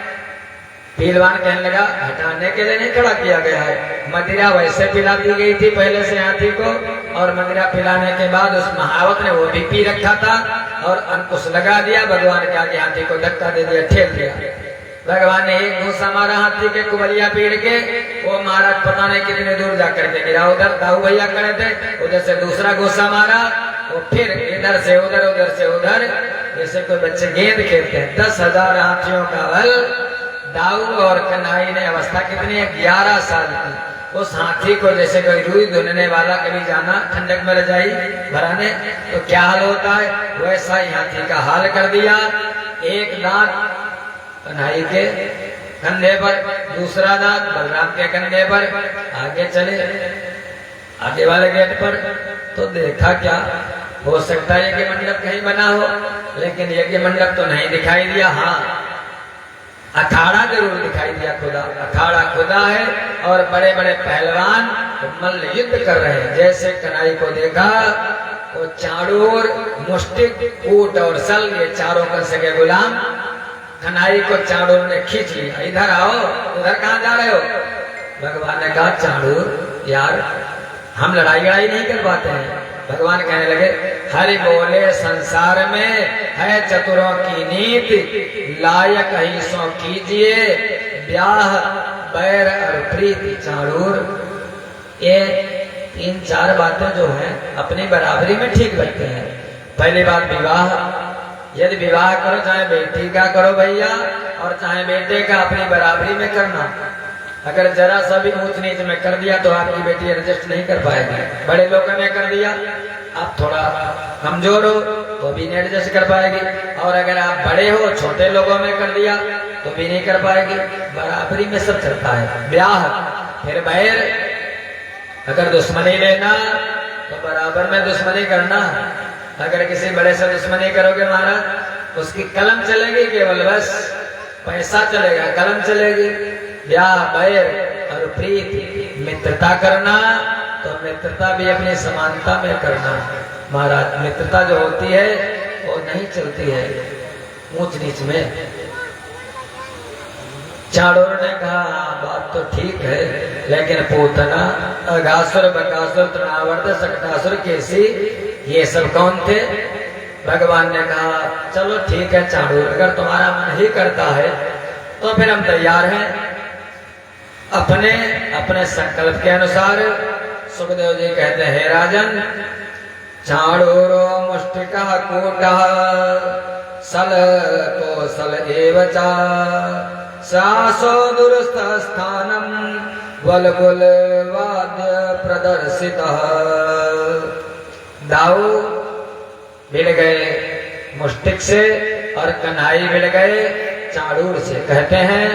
पीलवान कहने लगा, हटाने के लिए नहीं खड़ा किया गया है, मदिरा वैसे पिला दी गई थी पहले से हाथी को, और मदिरा पिलाने के बाद उस महावत ने वो भी पी रखा था, और अंकुश लगा दिया, भगवान के आगे हाथी को धक्का दे दिया, ठेल दिया। भगवान ने एक घूसा मारा हाथी के कुबलिया पीड़ के, वो महाराज पता नहीं कितने दूर जाकर के गिरा। उधर दाऊ भैया खड़े थे, उधर से दूसरा घूसा मारा, वो फिर इधर से उधर, उधर से उधर, जैसे कोई बच्चे गेंद खेलते हैं। 10,000 हाथियों का बल। दाऊ और कन्हई ने अवस्था कितनी है, 11 साल की। उस हाथी को जैसे कोई रुई धुनने वाला कभी जाना ठंडक में रजाई भराने तो क्या हाल होता है, वैसा ही हाथी का हाल कर दिया। एक दांत कन्हई के कंधे पर, दूसरा दांत बलराम के कंधे पर। आगे चले, आगे वाले गेट पर तो देखा क्या, हो सकता है यज्ञ मंडप कहीं बना हो, लेकिन यज्ञ मंडप तो नहीं दिखाई दिया। हाँ, अखाड़ा जरूर दिखाई दिया, खुदा अखाड़ा खुदा है, और बड़े बड़े पहलवान मल्ल युद्ध कर रहे हैं। जैसे कन्हई को देखा तो चाड़ूर, मुष्टिक, ऊंट और सल, ये चारों कंस के गुलाम कन्हई को चाड़ूर ने खींच लिया। इधर आओ, उधर कहाँ जा रहे हो? भगवान ने कहा, चाड़ूर यार हम लड़ाई नहीं कर पाते हैं। भगवान कहने लगे, हरि बोले संसार में है चतुरों की नीति, लायक ही सो कीजिए ब्याह बैर और प्रीति। चाड़ूर, ये 3-4 बातें जो हैं अपनी बराबरी में ठीक लगते हैं। पहली बात, विवाह, यदि विवाह करो, चाहे बेटी का करो भैया, और चाहे बेटे का, अपनी बराबरी में करना। अगर जरा सा भी ऊंच नीच में कर दिया तो आपकी बेटी एडजस्ट नहीं कर पाएगी। बड़े लोगों में कर दिया, आप थोड़ा कमजोर हो तो भी नहीं एडजस्ट कर पाएगी, और अगर आप बड़े हो, छोटे लोगों में कर दिया तो भी नहीं कर पाएगी। बराबरी में सब चलता है। ब्याह, फिर बैर, अगर दुश्मनी लेना तो बराबर में दुश्मनी करना। अगर किसी बड़े से दुश्मनी करोगे महाराज, उसकी कलम चलेगी केवल, बस पैसा चलेगा, कलम चलेगी। ब्याह बैर और प्रीति, मित्रता करना तो मित्रता भी अपनी समानता में करना। महाराज, मित्रता जो होती है वो नहीं चलती है ऊंच नीच में। चाड़ूर ने कहा, बात तो ठीक है, लेकिन पूतना, अघासुर, बकासुर, तृणावर्त, सकटासुर, केसी, ये सब कौन थे? भगवान ने कहा चलो ठीक है चाणूर, अगर तुम्हारा मन ही करता है तो फिर हम तैयार हैं। अपने अपने संकल्प के अनुसार सुखदेव जी कहते हैं, हे राजन, चाणूरो मुष्टिका कूटा सल कौशल एवचा सासो दुरुस्त स्थानम बलबुल वाद्य प्रदर्शित। दाऊ मिल गए मुष्टिक से और कन्हाई मिल गए चाणूर से। कहते हैं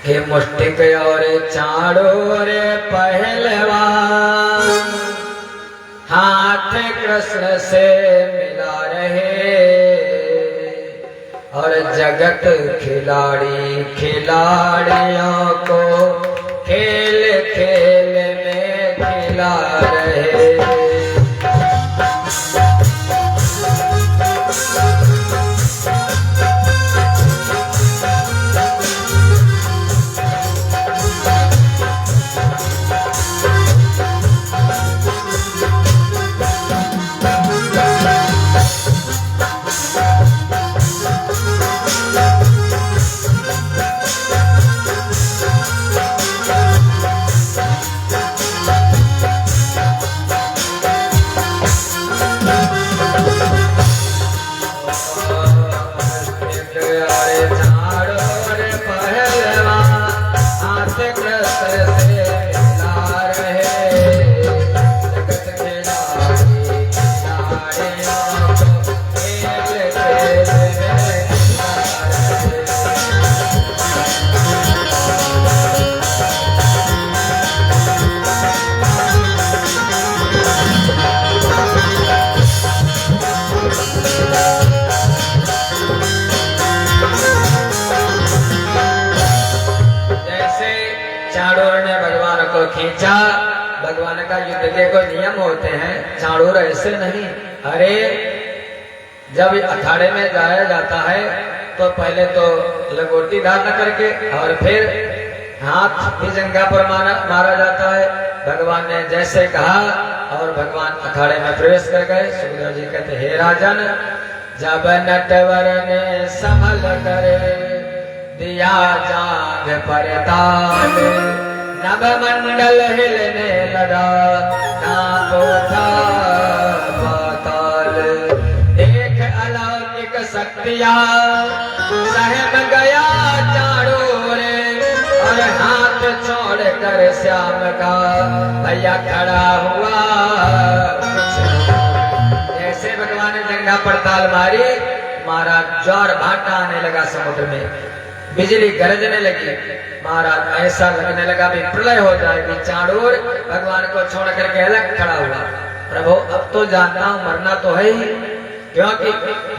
कि मुष्टिक और चाणूर पहलवान हाथ कृष्ण से मिला रहे और जगत खिलाड़ी खिलाड़ियों को खेल खेल में खिला रहे। खींचा। भगवान का युद्ध के कोई नियम होते हैं, चाणूर ऐसे नहीं। अरे जब अखाड़े में जाया जाता है तो पहले तो लंगोटी धारण करके और फिर हाथ भी जंघा पर मारा जाता है। भगवान ने जैसे कहा और भगवान अखाड़े में प्रवेश कर गए। सुखदेव जी कहते, हे राजन, जब नटवर ने संभल कर दिया जांघ पर ताल, नभ मंडल हिलने लगा, कांप उठा पाताल। देख अलौकिक शक्तियां सहम गया चाणूर और हाथ छोड़ कर श्याम का भैया खड़ा हुआ। जैसे भगवान ने जंघा पर ताल मारी, महाराज ज्वार भाटा आने लगा समुद्र में, बिजली गरजने लगी। महाराज ऐसा लगने लगा भी प्रलय हो जाएगी। चाणूर भगवान को छोड़ करके अलग खड़ा हुआ। प्रभु अब तो जानता हूं मरना तो है ही, क्योंकि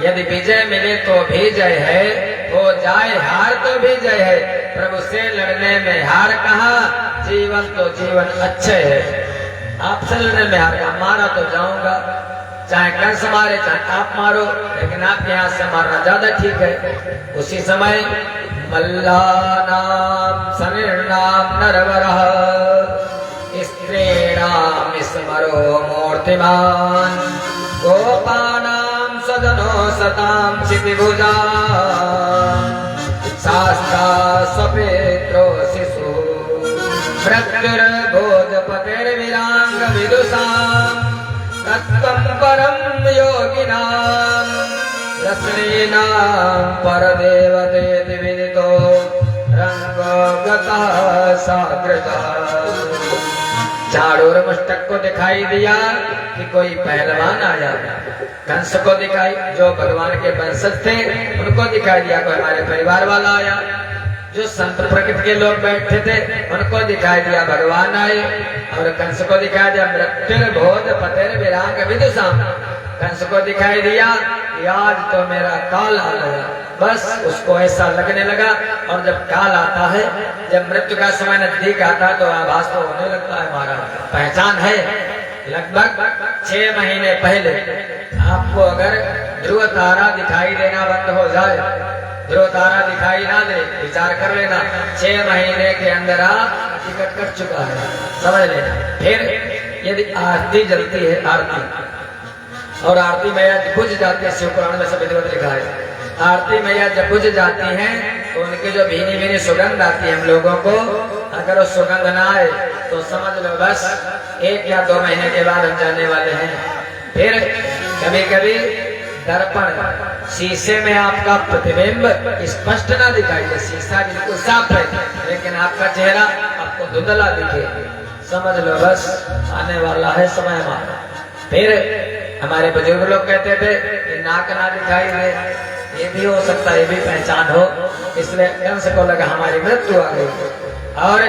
यदि विजय मिले तो भी जय है, हो जाए हार तो भी जय है। प्रभु से लड़ने में हार कहा, जीवन तो जीवन अच्छे है। आपसे लड़ने में हार कहा, मारा तो जाऊंगा, चाहे कंस मारे चाहे आप मारो, लेकिन आपके यहाँ से मारना ज्यादा ठीक है। उसी समय मल्लानां शरीरनां नरवरः स्त्रीणां स्मरो मूर्तिमान् गोपानां सदनो सतां क्षितिभुजां शास्ता स्वपेत्रो शिशु मृत्युर्भोजपतिर्विरांग विदुषां तत्त्वं परं योगिनां रसनीनां परदेवतेति विदितो रंगगतः साग्रतः। चाणूर मुष्टक को दिखाई दिया कि कोई पहलवान आया। कंस को दिखाई, जो भगवान के वंशज थे उनको दिखाई दिया कोई हमारे परिवार वाला आया। जो संत प्रकृति के लोग बैठे थे उनको दिखाई दिया भगवान आए। और कंस को दिखाई दिया मृत्युर्भोजपतिर् विरांग विदुषां। कंस को दिखाई दिया कि आज तो मेरा काल आ गया। बस उसको ऐसा लगने लगा। और जब काल आता है, जब मृत्यु का समय नजदीक आता है तो आभास तो होने लगता है। महाराज पहचान है। लगभग 6 महीने पहले आपको अगर ध्रुव तारा दिखाई देना बंद हो जाए, ध्रुव तारा दिखाई ना दे, विचार कर लेना 6 महीने के अंदर आप टिकट कट चुका है, समझ लेना। फिर यदि आरती जलती है, आरती और आरती मैया बुझ जाती है, शिव पुराण में सब विधिवत लिखा है। आरती मैया जब बुझ जाती हैं तो उनकी जो भीनी भीनी सुगंध आती है हम लोगों को, अगर वो सुगंध ना आए तो समझ लो बस 1 या 2 महीने के बाद हम जाने वाले हैं। फिर कभी कभी दर्पण शीशे में आपका प्रतिबिंब स्पष्ट ना दिखाई दे, शीशा बिल्कुल साफ है लेकिन आपका चेहरा आपको धुंधला दिखे, समझ लो बस आने वाला है समय हमारा। फिर हमारे बुजुर्ग लोग कहते थे कि नाक ना दिखाई दे, ये भी हो सकता है, ये भी पहचान हो, इसलिए कंस को लगा हमारी मृत्यु आ गई। और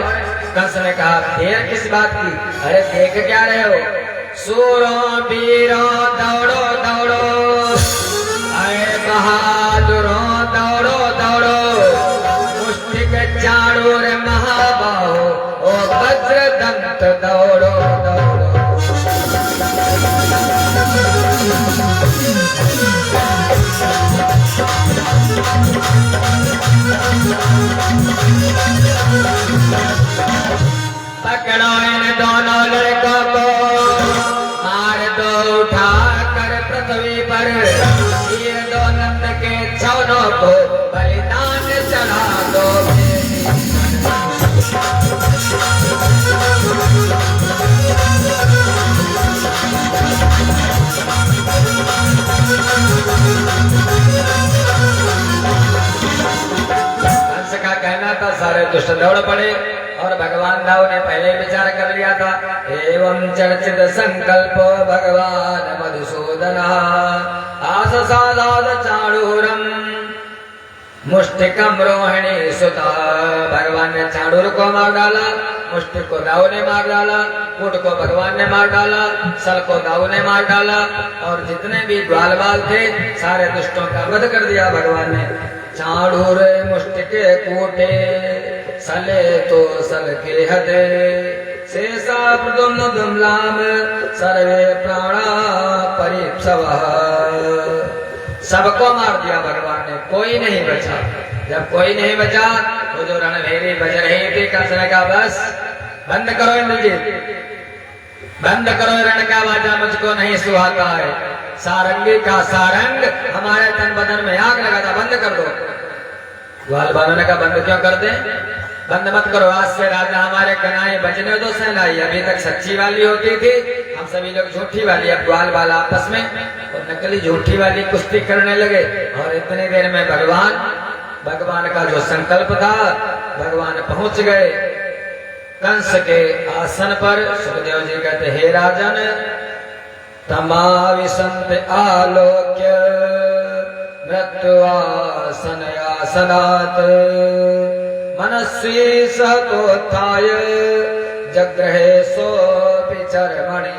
कंस ने कहा देर किस बात की, अरे देख क्या रहे हो, सूरों वीरों दौड़ो दौड़ो, अरे बहादुरों दौड़ो दौड़ो, मुष्टिक चाणूर महाबाहो ओ वज्र दंत दौड़ो दौड़ो। पकड़ो इन दोनों लड़कों को, मार दो उठा कर पृथ्वी पर, ये दो नंद के छौनों को बलिदान चढ़ा दो। कंस का कहना था सारे दुष्ट दौड़ पड़े और भगवान राव ने पहले विचार कर लिया था। एवं चर्चित संकल्प भगवान मधुसूदन आसाद चाणूरम मुष्टिकम रोहिणी सुता। भगवान ने चाणूर को मार डाला, मुष्टिक को दाऊ ने मार डाला, कूट को भगवान ने मार डाला, सल को दाऊ ने मार डाला और जितने भी ग्वाल बाल थे सारे दुष्टों का वध कर दिया भगवान ने। चाणूर मुष्टिके कूटे सले तो सल के हदे, शेषा प्रदुम्न दुम्लाम सर्वे प्राणा परिप्सवः। सबको मार दिया भगवान ने, कोई नहीं बचा। जब कोई नहीं बचा तो जो रणभेरी बज रही थी, कंस ने कहा बस बंद करो इंद्रजीत, बंद करो रण का बाजा, मुझको नहीं सुहाता है। सारंगी का सारंग हमारे तन बदन में आग लगा था, बंद कर दो। ग्वाल बालों ने कहा बंद क्यों कर दे, बंद मत करो, आज से राजा हमारे कनाए बजने दो सहलाई। अभी तक सच्ची वाली होती थी, हम सभी लोग झूठी वाली। अब ग्वाल बाल आपस में और नकली झूठी वाली कुश्ती करने लगे और इतनी देर में भगवान का जो संकल्प था भगवान पहुंच गए कंस के आसन पर। सुखदेव जी कहते हे राजन तमाविसंत आलोक्य मृत्युआसन आसनात् मनस्वी सतोत्थाय जग्रहे सो विचर्मणि।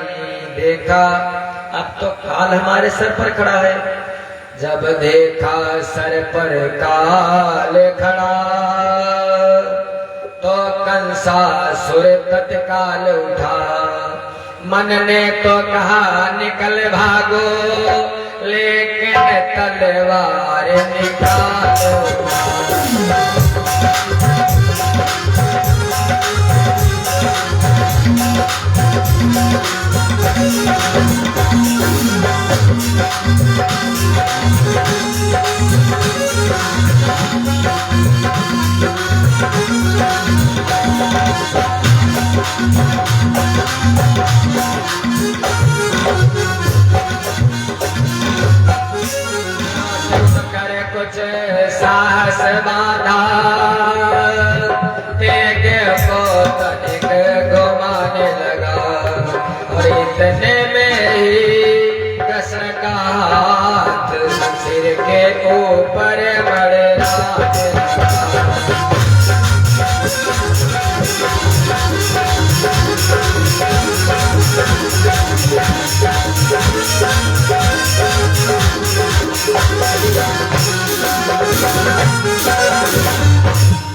देखा अब तो काल हमारे सर पर खड़ा है, जब देखा सर पर काल खड़ा तो कंसासुर तत्काल उठा। मन ने तो कहा निकल भागो, लेकिन तलवार निकालो। करे कुछ साहस बाधा, तेगे को तनिक घुमाने लगा और इतने में ही कसर का हाथ सिर के ऊपर बढ़ाने लगा।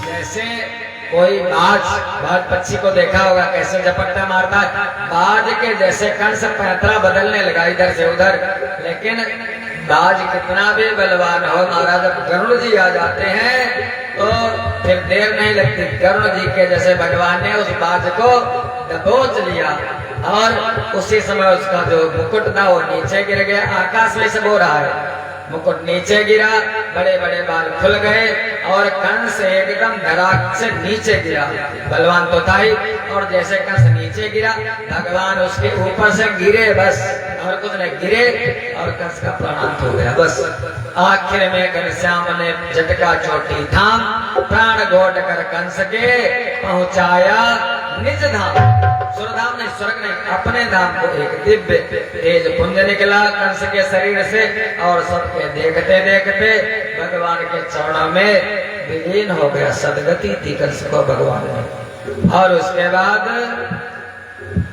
जैसे कोई बाज पक्षी को देखा होगा कैसे झपट्टा मारता है, बाज के जैसे कंस पैंतरा बदलने लगा इधर से उधर। लेकिन बाज कितना भी बलवान हो, महाराज जब गरुड़ जी आ जाते हैं तो फिर देर नहीं लगती। गरुड़ जी के जैसे भगवान ने उस बाज को दबोच लिया। और उसी समय उसका जो मुकुट था वो नीचे गिर गया। आकाश में से हो रहा है, मुकुट नीचे गिरा, बड़े बड़े बाल खुल गए और कंस एकदम धराक से नीचे गिरा। बलवान तो था ही, और जैसे कंस नीचे गिरा भगवान उसके ऊपर से गिरे, बस और कुछ नहीं, गिरे और कंस का प्राणांत हो गया। बस आखिर में घनश्याम ने झटका चोटी थाम, प्राण घोट कर कंस के पहुंचाया निज धाम। सुरधाम नहीं, स्वर्ग नहीं, अपने धाम को। एक दिव्य तेज पुंज निकला कंस के शरीर से और सबके देखते देखते भगवान के चरणों में विलीन हो गया। सदगति थी कंस को भगवान ने। और उसके बाद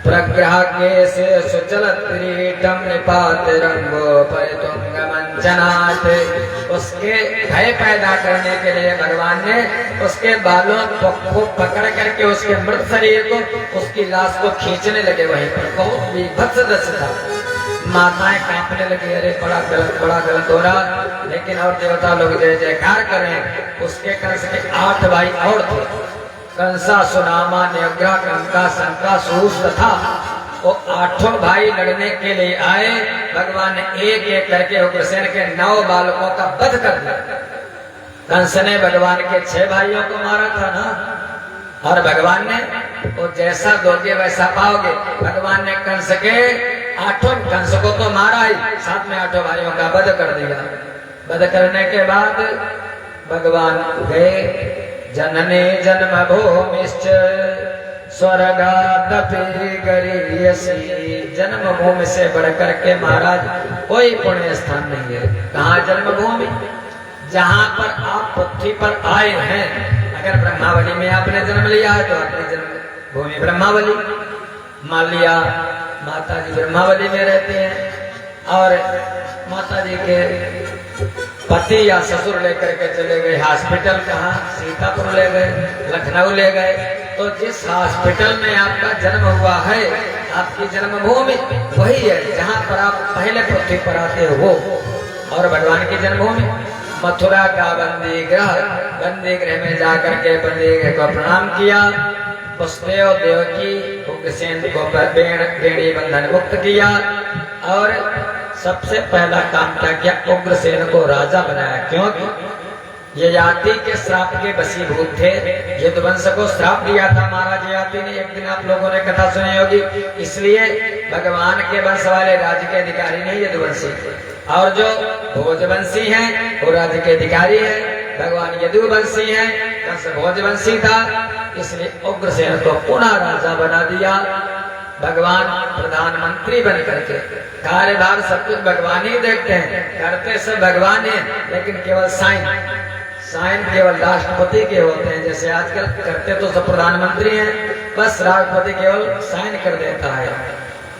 प्रग्रह के से सुचलत किरीटम निपात रंगो परितुंग मंचनाथ। उसके भय पैदा करने के लिए भगवान ने उसके बालों को पकड़ करके उसके मृत शरीर को, उसकी लाश को खींचने लगे। वहीं पर बहुत विभत्स दृश्य था। माताएं कांपने लगी, अरे बड़ा गलत हो रहा। लेकिन और देवता लोग जय जयकार करें। उसके कंस के 8 भाई और थे, कंसा, सुनामा, न्यग्रा, कंका, शंका, सूस तथा। वो 8 भाई लड़ने के लिए आए। भगवान ने एक एक करके उग्रसेन के 9 बालकों का वध कर दिया। कंस ने भगवान के 6 भाइयों को मारा था ना, और भगवान ने वो जैसा दोगे वैसा पाओगे। भगवान ने कंस के 8 कंस को तो मारा ही, साथ में 8 भाइयों का वध कर दिया। वध करने के बाद भगवान गए जनने जन्म भूमिश्च स्वर्गादपि गरीयसी। जन्मभूमि से बढ़कर के महाराज कोई पुण्य स्थान नहीं है। कहाँ जन्मभूमि? जहाँ पर आप पृथ्वी पर आए हैं। अगर ब्रह्मावली में आपने जन्म लिया है तो आपकी जन्मभूमि ब्रह्मावली। मान लिया माता जी ब्रह्मावली में रहते हैं और माता जी के पति या ससुर लेकर के चले गए हॉस्पिटल। कहाँ? सीतापुर ले गए, लखनऊ ले गए। तो जिस हॉस्पिटल में आपका जन्म हुआ है, आपकी जन्मभूमि वही है जहाँ पर आप पहले पृथ्वी पर आते हो। और भगवान की जन्मभूमि मथुरा का बंदी गृह में जाकर के बंदी गृह को प्रणाम किया। वसुदेव देवकी उग्रसेन को बेड़ी बंधन मुक्त किया और सबसे पहला काम क्या किया? उग्रसेन को राजा बनाया। क्योंकि ये ययाति के श्राप के वशीभूत थे। यदुवंश को श्राप दिया था महाराज ययाति ने। एक दिन आप लोगों ने कथा सुनी होगी। इसलिए भगवान के वंश वाले राज्य के अधिकारी नहीं यदुवंशी, और जो भोजवंशी हैं वो राज्य के अधिकारी हैं। भगवान यदुवंशी हैं, कंस भोजवंशी था, इसलिए उग्रसेन को पुनः राजा बना दिया। भगवान प्रधानमंत्री बन करके कार्यभार सब कुछ भगवान ही देखते हैं, करते सब भगवान है। लेकिन केवल साइन केवल राष्ट्रपति के होते हैं। जैसे आजकल करते तो सब प्रधानमंत्री हैं, बस राष्ट्रपति केवल साइन कर देता है।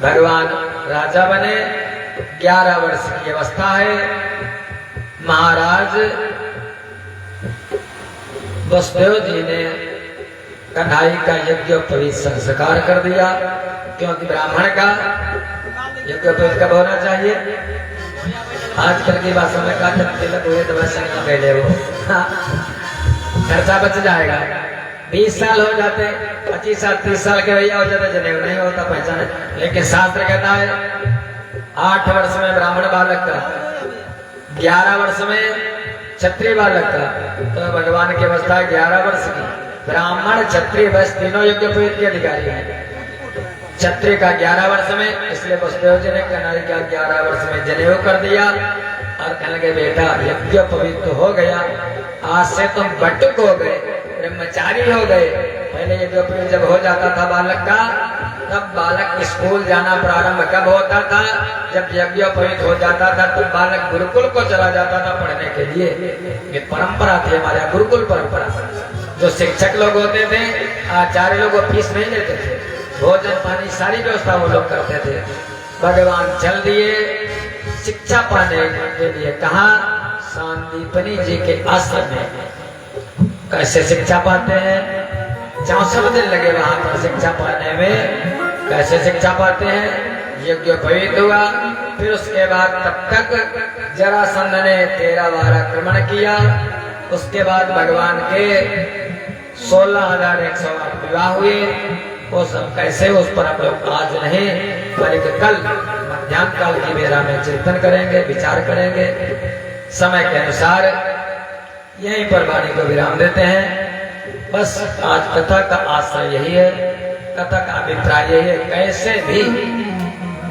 भगवान राजा बने। 11 वर्ष की अवस्था है। महाराज वसुदेव जी ने कन्हई का यज्ञोपवीत संस्कार कर दिया। क्योंकि ब्राह्मण का यज्ञोपवीत कब होना चाहिए? आजकल की भाषा में कहा जब तिलक हुए तो वैसे नहीं पहले वो खर्चा बच जाएगा। 20 साल हो जाते, 25 साल 30 साल के भैया हो जाते, जनेऊ नहीं होता पहचाने। लेकिन शास्त्र कहता है 8 वर्ष में ब्राह्मण बालक का, 11 वर्ष में क्षत्रिय बालक का। तो भगवान की अवस्था 11 वर्ष की। ब्राह्मण क्षत्रिय बस तीनों यज्ञोपवीत के अधिकारी हैं। क्षत्रिय का 11 वर्ष में, इसलिए वसुदेव जी ने कन्हई का 11 वर्ष में जनेऊ कर दिया और कहने लगे बेटा यज्ञोपवीत तो हो गया, आज से तुम बटुक हो गए, ब्रह्मचारी हो गए। पहले यज्ञोपवीत जब हो जाता था बालक का, तब बालक स्कूल जाना प्रारंभ कब होता था? जब यज्ञोपवीत हो जाता था तब बालक गुरुकुल को चला जाता था पढ़ने के लिए। ये परंपरा थी हमारे गुरुकुल परंपरा। जो शिक्षक लोग होते थे, आचार्य लोग फीस नहीं लेते थे, भोजन पानी सारी व्यवस्था वो लोग करते थे। भगवान चल दिए शिक्षा पाने के लिए। कहा? सांदीपनी जी के आश्रम में। कैसे शिक्षा पाते हैं? 64 दिन लगे वहां पर शिक्षा पाने में। कैसे शिक्षा पाते हैं? यज्ञोपवीत हुआ। फिर उसके बाद तब तक जरासंध ने 13 बार आक्रमण किया। उसके बाद भगवान के 16,108 विवाह हुए। वो सब कैसे उस पर हम लोग आज नहीं बल्कि कल मध्याह्न काल की बेरा में चिंतन करेंगे, विचार करेंगे। समय के अनुसार यहीं पर वाणी को विराम देते हैं। बस आज कथा का आशय यही है, कथा का अभिप्राय यही है। कैसे भी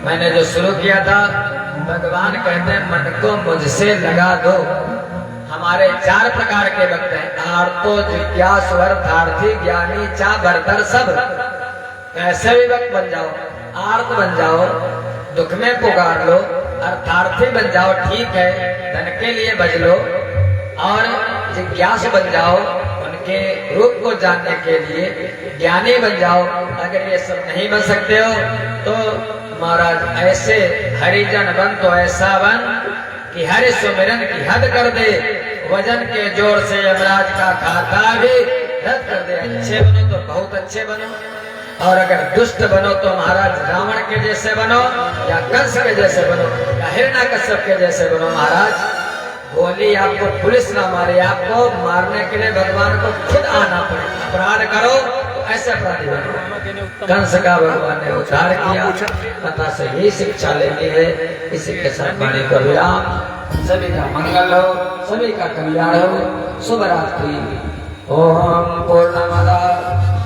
मैंने जो शुरू किया था, भगवान कहते हैं मन को मुझसे लगा दो। हमारे 4 प्रकार के भक्त हैं, आर्तो जिज्ञासु अर्थार्थी ज्ञानी चा भरतर सब। कैसे भी भक्त बन जाओ, आर्त बन जाओ, दुख में पुकार लो, अर्थार्थी बन जाओ, ठीक है, धन के लिए बज लो, और जिज्ञासु बन जाओ, उनके रूप को जानने के लिए ज्ञानी बन जाओ। अगर ये सब नहीं बन सकते हो तो महाराज ऐसे हरिजन बन तो ऐसा बन कि हरि सुमिरन की हद कर दे, वजन के जोर से यमराज का खाता भी रद्द कर दे। अच्छे बनो तो बहुत अच्छे बनो, और अगर दुष्ट बनो तो महाराज रावण के जैसे बनो, या कंस के जैसे बनो, या हिरण्यकश्यप के जैसे बनो। महाराज गोली आपको पुलिस ना मारे, आपको मारने के लिए भगवान को खुद आना पड़े। अपराध करो तो ऐसे अपराधी बनो। कंस का भगवान ने उद्धार किया, कथा से यही शिक्षा लेनी है। इसी के साथ वाणी को विराम। सभी का मंगल हो, सभी का कल्याण हो। शुभ रात्रि। ओम पूर्णमदा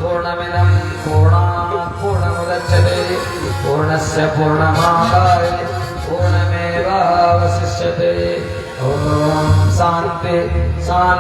पूर्णमिदं पूर्णात् पूर्णमुदच्यते पूर्णस्य पूर्णमादाय पूर्णमेवावशिष्यते। ओम शांति शांति।